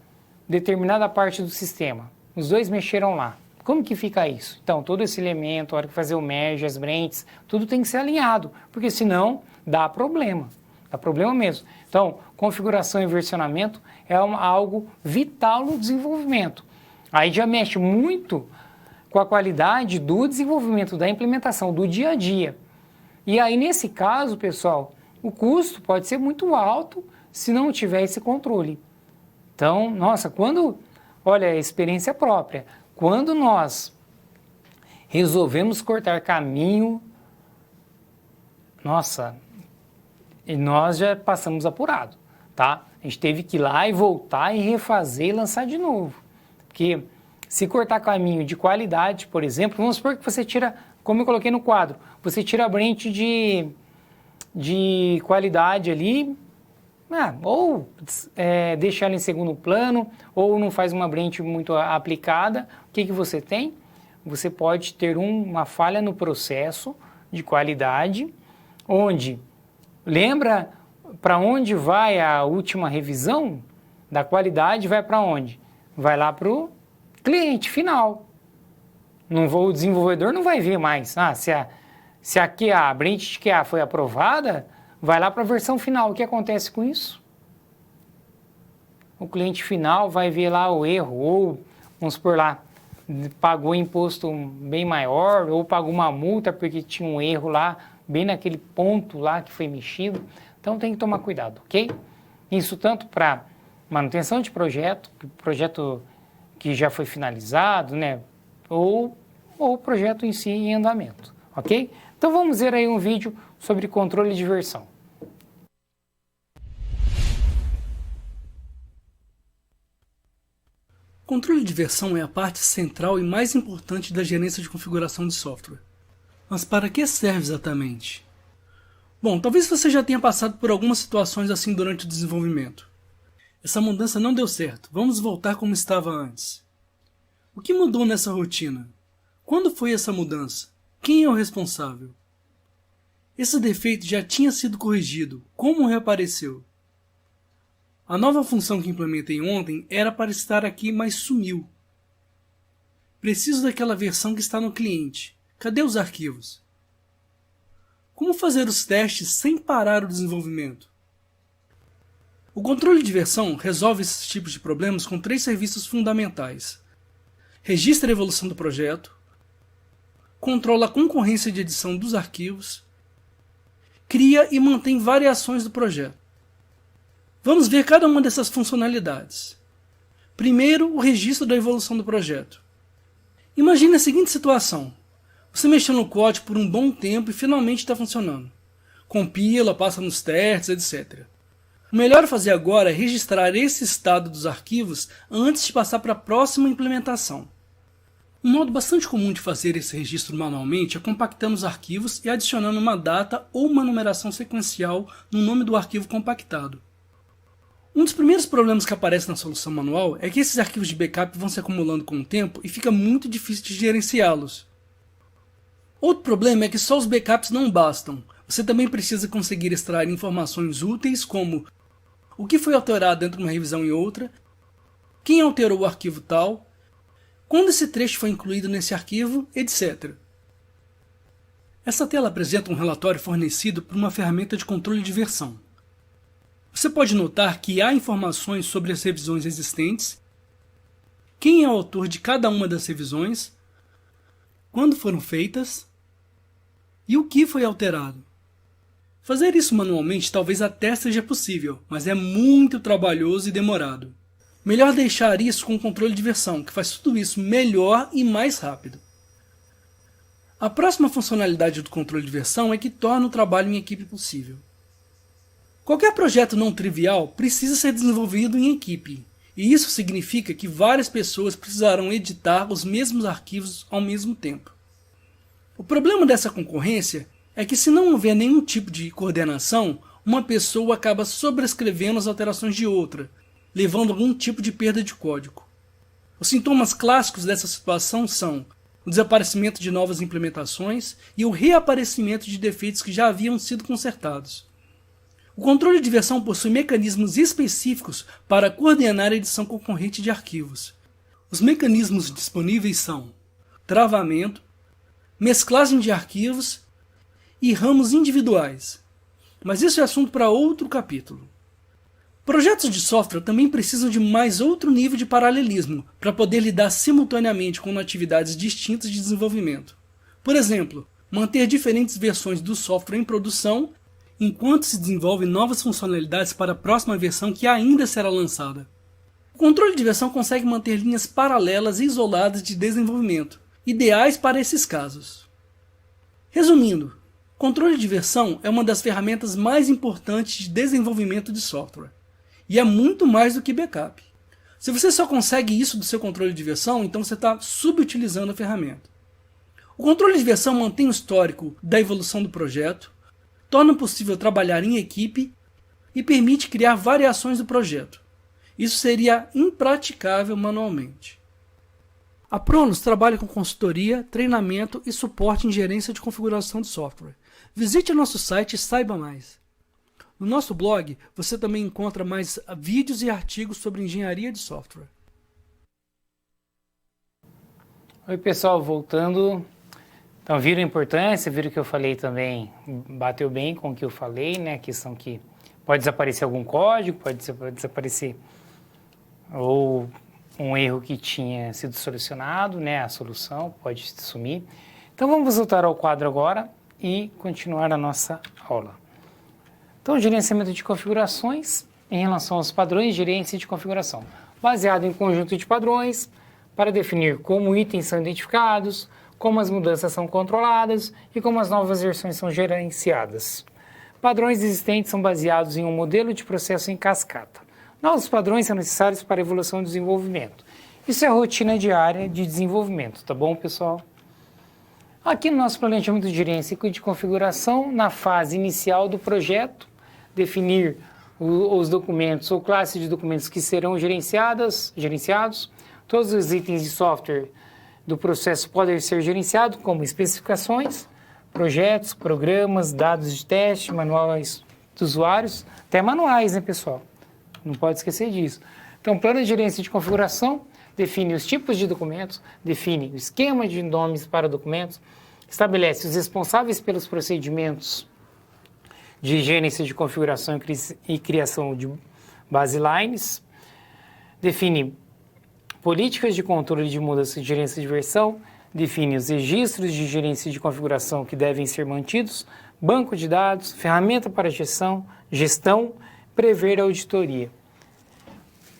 determinada parte do sistema. Os 2 mexeram lá. Como que fica isso? Então, todo esse elemento, a hora que fazer o merge, as branches, tudo tem que ser alinhado, porque senão dá problema. Dá problema mesmo. Então, configuração e versionamento é algo vital no desenvolvimento. Aí já mexe muito com a qualidade do desenvolvimento, da implementação, do dia a dia. E aí, nesse caso, pessoal, o custo pode ser muito alto se não tiver esse controle. Então, olha, a experiência própria. Quando nós resolvemos cortar caminho, e nós já passamos apurado, tá? A gente teve que ir lá e voltar e refazer e lançar de novo. Porque se cortar caminho de qualidade, por exemplo, vamos supor que você tira, como eu coloquei no quadro, você tira a branch de qualidade ali, ou deixa ela em segundo plano, ou não faz uma branch muito aplicada. O que você tem? Você pode ter uma falha no processo de qualidade onde, lembra para onde vai a última revisão da qualidade? Vai para onde? Vai lá para o cliente final. O desenvolvedor não vai ver mais. Se a QA, a branch de QA foi aprovada, vai lá para a versão final. O que acontece com isso? O cliente final vai ver lá o erro, ou, vamos supor lá, pagou imposto bem maior, ou pagou uma multa porque tinha um erro lá, bem naquele ponto lá que foi mexido. Então tem que tomar cuidado, ok? Isso tanto para manutenção de projeto que já foi finalizado, né? Ou o projeto em si em andamento, ok? Então vamos ver aí um vídeo sobre controle de versão. Controle de versão é a parte central e mais importante da gerência de configuração de software. Mas para que serve exatamente? Bom, talvez você já tenha passado por algumas situações assim durante o desenvolvimento. Essa mudança não deu certo, vamos voltar como estava antes. O que mudou nessa rotina? Quando foi essa mudança? Quem é o responsável? Esse defeito já tinha sido corrigido, como reapareceu? A nova função que implementei ontem era para estar aqui, mas sumiu. Preciso daquela versão que está no cliente. Cadê os arquivos? Como fazer os testes sem parar o desenvolvimento? O controle de versão resolve esses tipos de problemas com 3 serviços fundamentais. Registra a evolução do projeto, controla a concorrência de edição dos arquivos, cria e mantém variações do projeto. Vamos ver cada uma dessas funcionalidades. Primeiro, o registro da evolução do projeto. Imagine a seguinte situação. Você mexeu no código por um bom tempo e finalmente está funcionando. Compila, passa nos testes, etc. O melhor a fazer agora é registrar esse estado dos arquivos antes de passar para a próxima implementação. Um modo bastante comum de fazer esse registro manualmente é compactando os arquivos e adicionando uma data ou uma numeração sequencial no nome do arquivo compactado. Um dos primeiros problemas que aparece na solução manual é que esses arquivos de backup vão se acumulando com o tempo e fica muito difícil de gerenciá-los. Outro problema é que só os backups não bastam. Você também precisa conseguir extrair informações úteis como o que foi alterado entre uma revisão e outra, quem alterou o arquivo tal, quando esse trecho foi incluído nesse arquivo, etc. Essa tela apresenta um relatório fornecido por uma ferramenta de controle de versão. Você pode notar que há informações sobre as revisões existentes, quem é o autor de cada uma das revisões, quando foram feitas e o que foi alterado. Fazer isso manualmente talvez até seja possível, mas é muito trabalhoso e demorado. Melhor deixar isso com o controle de versão, que faz tudo isso melhor e mais rápido. A próxima funcionalidade do controle de versão é que torna o trabalho em equipe possível. Qualquer projeto não trivial precisa ser desenvolvido em equipe, e isso significa que várias pessoas precisarão editar os mesmos arquivos ao mesmo tempo. O problema dessa concorrência é que se não houver nenhum tipo de coordenação, uma pessoa acaba sobrescrevendo as alterações de outra, levando a algum tipo de perda de código. Os sintomas clássicos dessa situação são o desaparecimento de novas implementações e o reaparecimento de defeitos que já haviam sido consertados. O controle de versão possui mecanismos específicos para coordenar a edição concorrente de arquivos. Os mecanismos disponíveis são travamento, mesclagem de arquivos e ramos individuais. Mas isso é assunto para outro capítulo. Projetos de software também precisam de mais outro nível de paralelismo para poder lidar simultaneamente com atividades distintas de desenvolvimento. Por exemplo, manter diferentes versões do software em produção enquanto se desenvolvem novas funcionalidades para a próxima versão que ainda será lançada. O controle de versão consegue manter linhas paralelas e isoladas de desenvolvimento, ideais para esses casos. Resumindo, controle de versão é uma das ferramentas mais importantes de desenvolvimento de software, e é muito mais do que backup. Se você só consegue isso do seu controle de versão, então você está subutilizando a ferramenta. O controle de versão mantém o histórico da evolução do projeto, torna possível trabalhar em equipe e permite criar variações do projeto. Isso seria impraticável manualmente. A Pronos trabalha com consultoria, treinamento e suporte em gerência de configuração de software. Visite nosso site e saiba mais. No nosso blog, você também encontra mais vídeos e artigos sobre engenharia de software. Oi pessoal, voltando. Então viram a importância, viram que eu falei também, bateu bem com o que eu falei, né? A questão que pode desaparecer algum código, pode desaparecer ou um erro que tinha sido solucionado, né? A solução pode sumir. Então vamos voltar ao quadro agora e continuar a nossa aula. Então, gerenciamento de configurações em relação aos padrões de gerência de configuração, baseado em conjunto de padrões para definir como itens são identificados, como as mudanças são controladas e como as novas versões são gerenciadas. Padrões existentes são baseados em um modelo de processo em cascata. Novos padrões são necessários para a evolução e desenvolvimento. Isso é a rotina diária de desenvolvimento, tá bom, pessoal? Aqui no nosso planejamento de gerência e de configuração, na fase inicial do projeto, definir os documentos ou classes de documentos que serão gerenciados, todos os itens de software do processo podem ser gerenciados, como especificações, projetos, programas, dados de teste, manuais dos usuários, até manuais, né, pessoal? Não pode esquecer disso. Então, plano de gerência de configuração define os tipos de documentos, define o esquema de nomes para documentos, estabelece os responsáveis pelos procedimentos de gerência de configuração e criação de baselines, define políticas de controle de mudança de gerência de versão, define os registros de gerência de configuração que devem ser mantidos, banco de dados, ferramenta para gestão, prever a auditoria.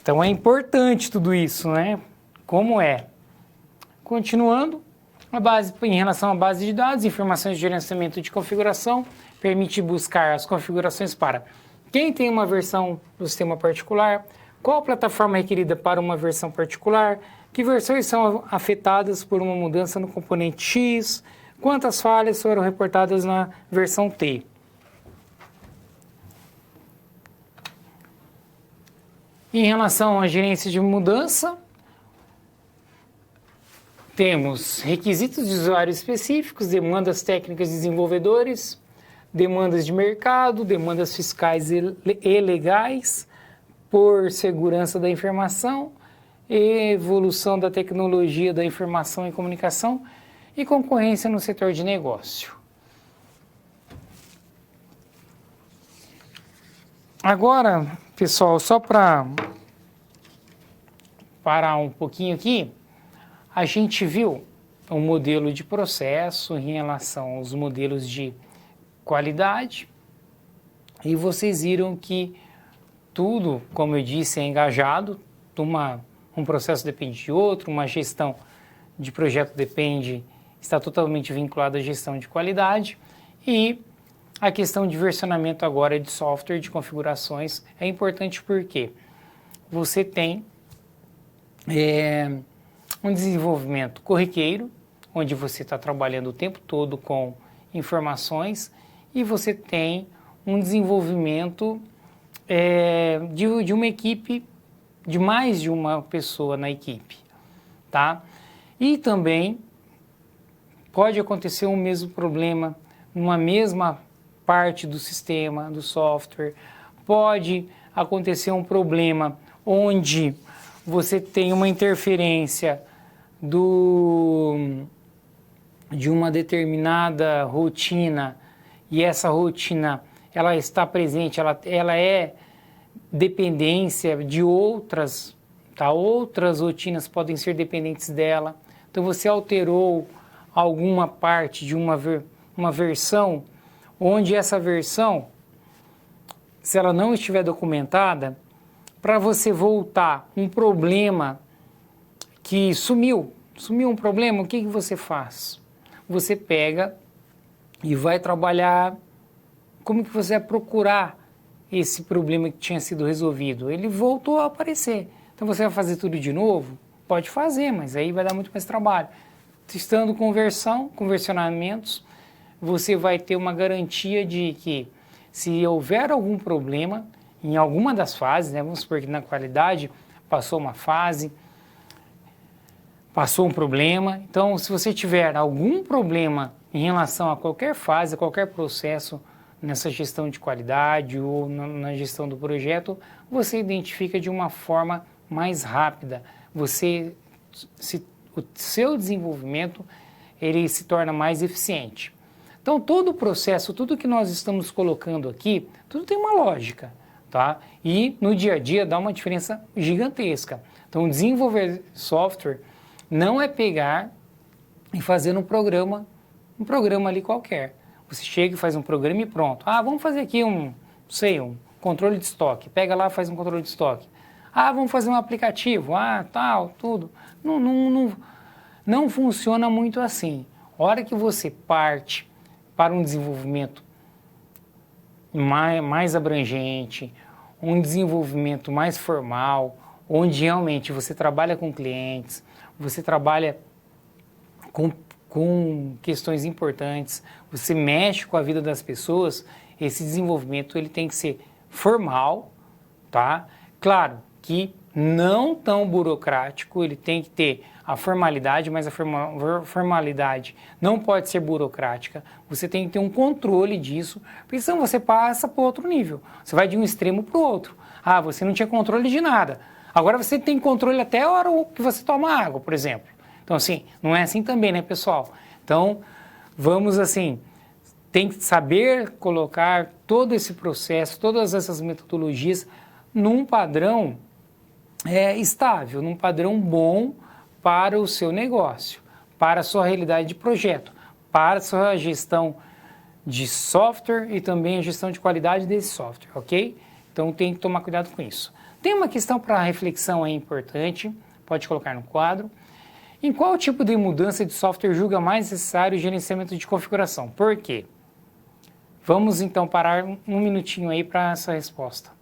Então é importante tudo isso, né? Como é? Continuando, em relação à base de dados, informações de gerenciamento de configuração, permite buscar as configurações para quem tem uma versão do sistema particular, qual plataforma é requerida para uma versão particular, que versões são afetadas por uma mudança no componente X, quantas falhas foram reportadas na versão T. Em relação à gerência de mudança, temos requisitos de usuários específicos, demandas técnicas de desenvolvedores, demandas de mercado, demandas fiscais e legais, por segurança da informação, evolução da tecnologia da informação e comunicação e concorrência no setor de negócio. Agora, pessoal, só para parar um pouquinho aqui, a gente viu um modelo de processo em relação aos modelos de qualidade e vocês viram que tudo, como eu disse, é engajado, um processo depende de outro, uma gestão de projeto está totalmente vinculada à gestão de qualidade e a questão de versionamento agora de software, de configurações, é importante porque você tem um desenvolvimento corriqueiro, onde você está trabalhando o tempo todo com informações e você tem um desenvolvimento de uma equipe, de mais de uma pessoa na equipe, tá? E também pode acontecer um mesmo problema numa mesma parte do sistema, do software, pode acontecer um problema onde você tem uma interferência de uma determinada rotina e essa rotina ela está presente, ela é dependência de outras, tá? Outras rotinas podem ser dependentes dela. Então você alterou alguma parte de uma versão, onde essa versão, se ela não estiver documentada, para você voltar um problema que sumiu um problema, o que você faz? Você pega e vai trabalhar, como que você vai procurar esse problema que tinha sido resolvido? Ele voltou a aparecer. Então você vai fazer tudo de novo? Pode fazer, mas aí vai dar muito mais trabalho. Estando com versionamentos, você vai ter uma garantia de que se houver algum problema em alguma das fases, né, vamos supor que na qualidade passou uma fase, passou um problema, então se você tiver algum problema em relação a qualquer fase, a qualquer processo nessa gestão de qualidade ou na gestão do projeto, você identifica de uma forma mais rápida. O seu desenvolvimento ele se torna mais eficiente. Então, todo o processo, tudo que nós estamos colocando aqui, tudo tem uma lógica, tá? E no dia a dia dá uma diferença gigantesca. Então, desenvolver software não é pegar e fazer um programa ali qualquer. Você chega e faz um programa e pronto. Ah, vamos fazer aqui um controle de estoque. Pega lá e faz um controle de estoque. Ah, vamos fazer um aplicativo. Tudo. Não funciona muito assim. A hora que você parte para um desenvolvimento mais abrangente, um desenvolvimento mais formal, onde realmente você trabalha com clientes, você trabalha com questões importantes, você mexe com a vida das pessoas, esse desenvolvimento ele tem que ser formal, tá? Claro que não tão burocrático, ele tem que ter a formalidade, mas a formalidade não pode ser burocrática. Você tem que ter um controle disso, porque senão você passa para outro nível. Você vai de um extremo para o outro. Ah, você não tinha controle de nada. Agora você tem controle até a hora que você toma água, por exemplo. Então, assim, não é assim também, né, pessoal? Então, vamos assim, tem que saber colocar todo esse processo, todas essas metodologias num padrão estável, num padrão bom para o seu negócio, para a sua realidade de projeto, para a sua gestão de software e também a gestão de qualidade desse software, ok? Então, tem que tomar cuidado com isso. Tem uma questão para reflexão aí importante, pode colocar no quadro. Em qual tipo de mudança de software julga mais necessário o gerenciamento de configuração? Por quê? Vamos então parar um minutinho aí para essa resposta.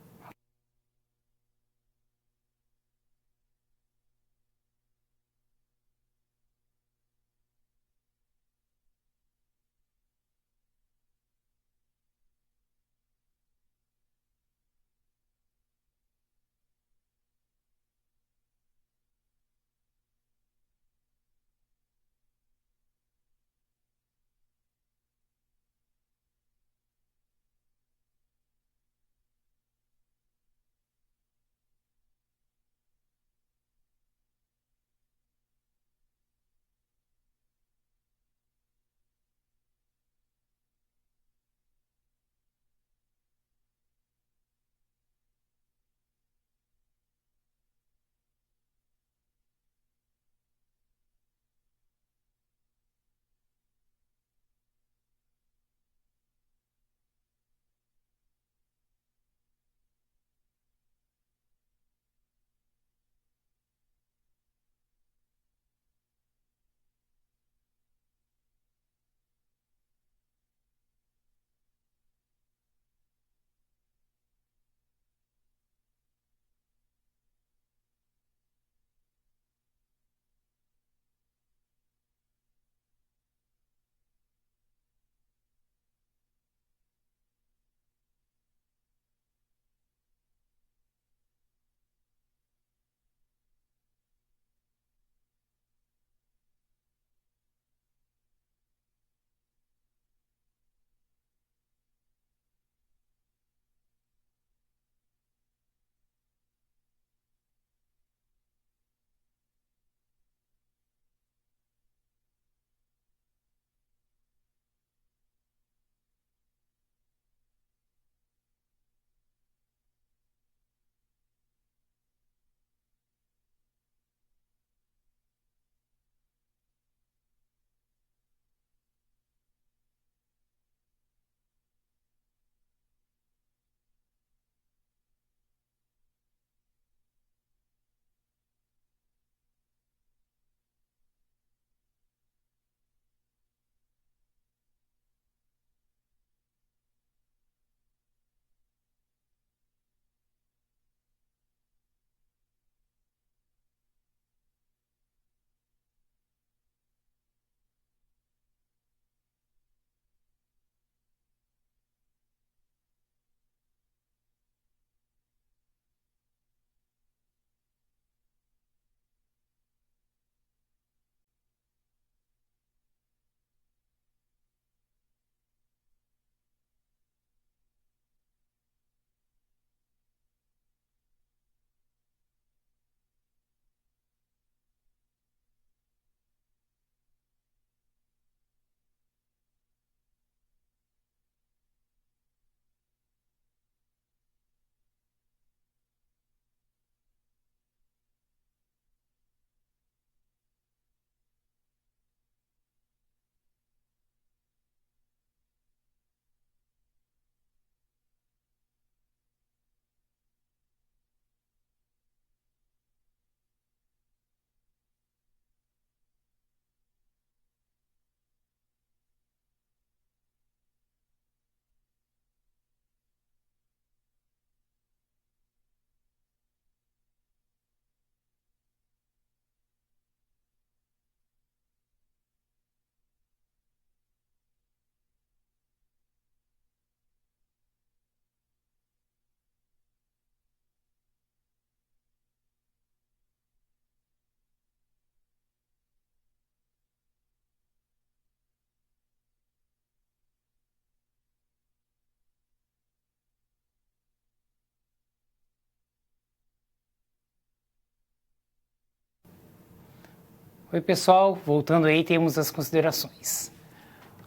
Oi pessoal, voltando aí, temos as considerações.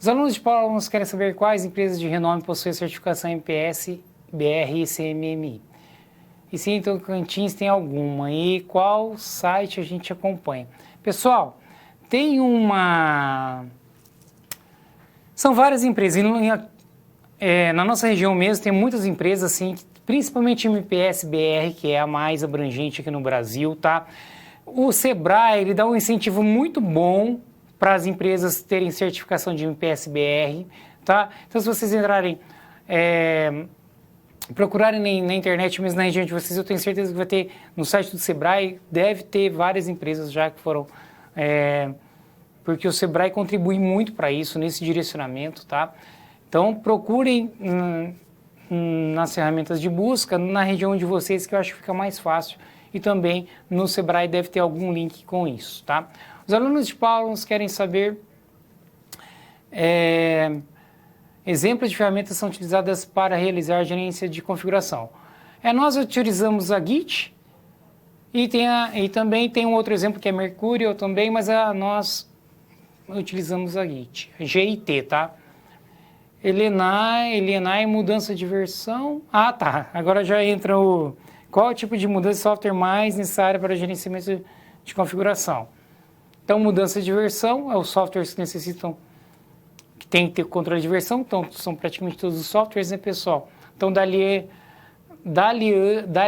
Os alunos de Paulo querem saber quais empresas de renome possuem certificação MPS, BR e CMMI. E se em Tocantins tem alguma e qual site a gente acompanha. Pessoal, tem são várias empresas. Na nossa região mesmo tem muitas empresas, assim, principalmente MPS, BR, que é a mais abrangente aqui no Brasil, tá? O Sebrae, ele dá um incentivo muito bom para as empresas terem certificação de MPS, BR, tá? Então, se vocês entrarem, procurarem na internet, mesmo na região de vocês, eu tenho certeza que vai ter, no site do Sebrae, deve ter várias empresas já que foram, porque o Sebrae contribui muito para isso, nesse direcionamento, tá? Então, procurem nas ferramentas de busca, na região de vocês, que eu acho que fica mais fácil, e também no Sebrae deve ter algum link com isso, tá? Os alunos de Paulo querem saber exemplos de ferramentas são utilizadas para realizar a gerência de configuração. Nós utilizamos a Git e também tem um outro exemplo que é Mercurial também, mas nós utilizamos a Git, GIT, tá? Elenai, mudança de versão. Ah, tá. Agora já entra qual é o tipo de mudança de software mais necessária para gerenciamento de configuração. Então, mudança de versão é os softwares que necessitam, que tem que ter controle de versão, então são praticamente todos os softwares, né, pessoal? Então, da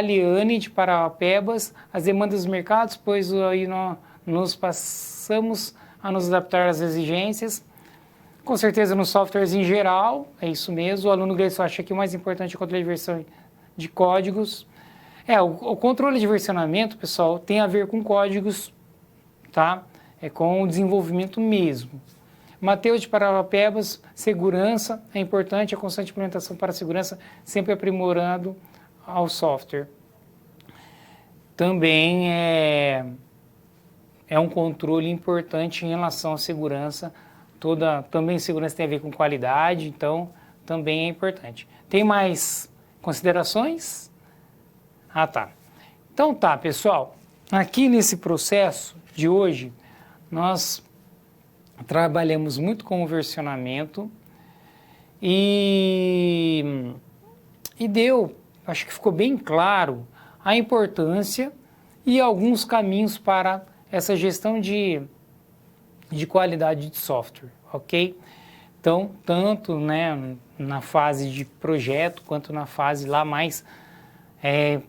Liane de Parauapebas, as demandas dos mercados, pois aí nós nos passamos a nos adaptar às exigências. Com certeza nos softwares em geral, é isso mesmo. O aluno Gleison acha que o mais importante é o controle de versão de códigos. O controle de versionamento, pessoal, tem a ver com códigos, tá? É com o desenvolvimento mesmo. Mateus de Parauapebas, segurança é importante, a constante implementação para a segurança, sempre aprimorando ao software. Também é um controle importante em relação à segurança. Também segurança tem a ver com qualidade, então também é importante. Tem mais considerações? Ah, tá. Então tá, pessoal. Aqui nesse processo de hoje, nós trabalhamos muito com o versionamento e acho que ficou bem claro a importância e alguns caminhos para essa gestão de qualidade de software, ok? Então, tanto, né, na fase de projeto, quanto na fase lá mais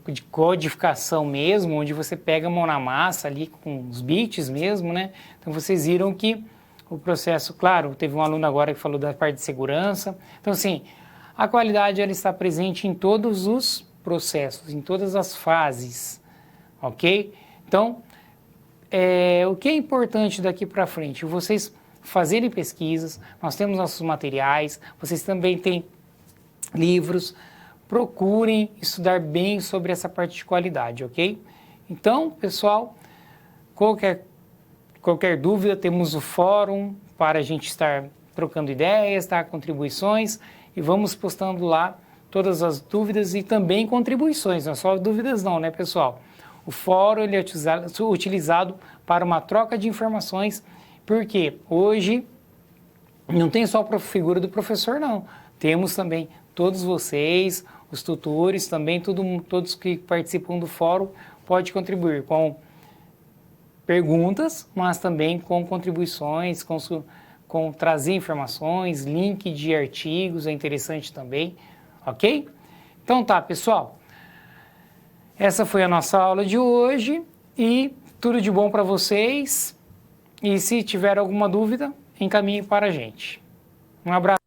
de codificação mesmo, onde você pega a mão na massa ali com os bits mesmo, né? Então, vocês viram que o processo, claro, teve um aluno agora que falou da parte de segurança. Então, assim, a qualidade ela está presente em todos os processos, em todas as fases, ok? Então, o que é importante daqui para frente? Vocês fazerem pesquisas, nós temos nossos materiais, vocês também têm livros, procurem estudar bem sobre essa parte de qualidade, ok? Então, pessoal, qualquer dúvida, temos o fórum para a gente estar trocando ideias, tá? Contribuições, e vamos postando lá todas as dúvidas e também contribuições, não é só dúvidas não, né, pessoal? O fórum ele é utilizado para uma troca de informações, porque hoje não tem só a figura do professor, não. Temos também todos vocês, os tutores, também todos que participam do fórum podem contribuir com perguntas, mas também com contribuições, com trazer informações, link de artigos, é interessante também, ok? Então tá, pessoal. Essa foi a nossa aula de hoje e tudo de bom para vocês. E se tiver alguma dúvida, encaminhe para a gente. Um abraço.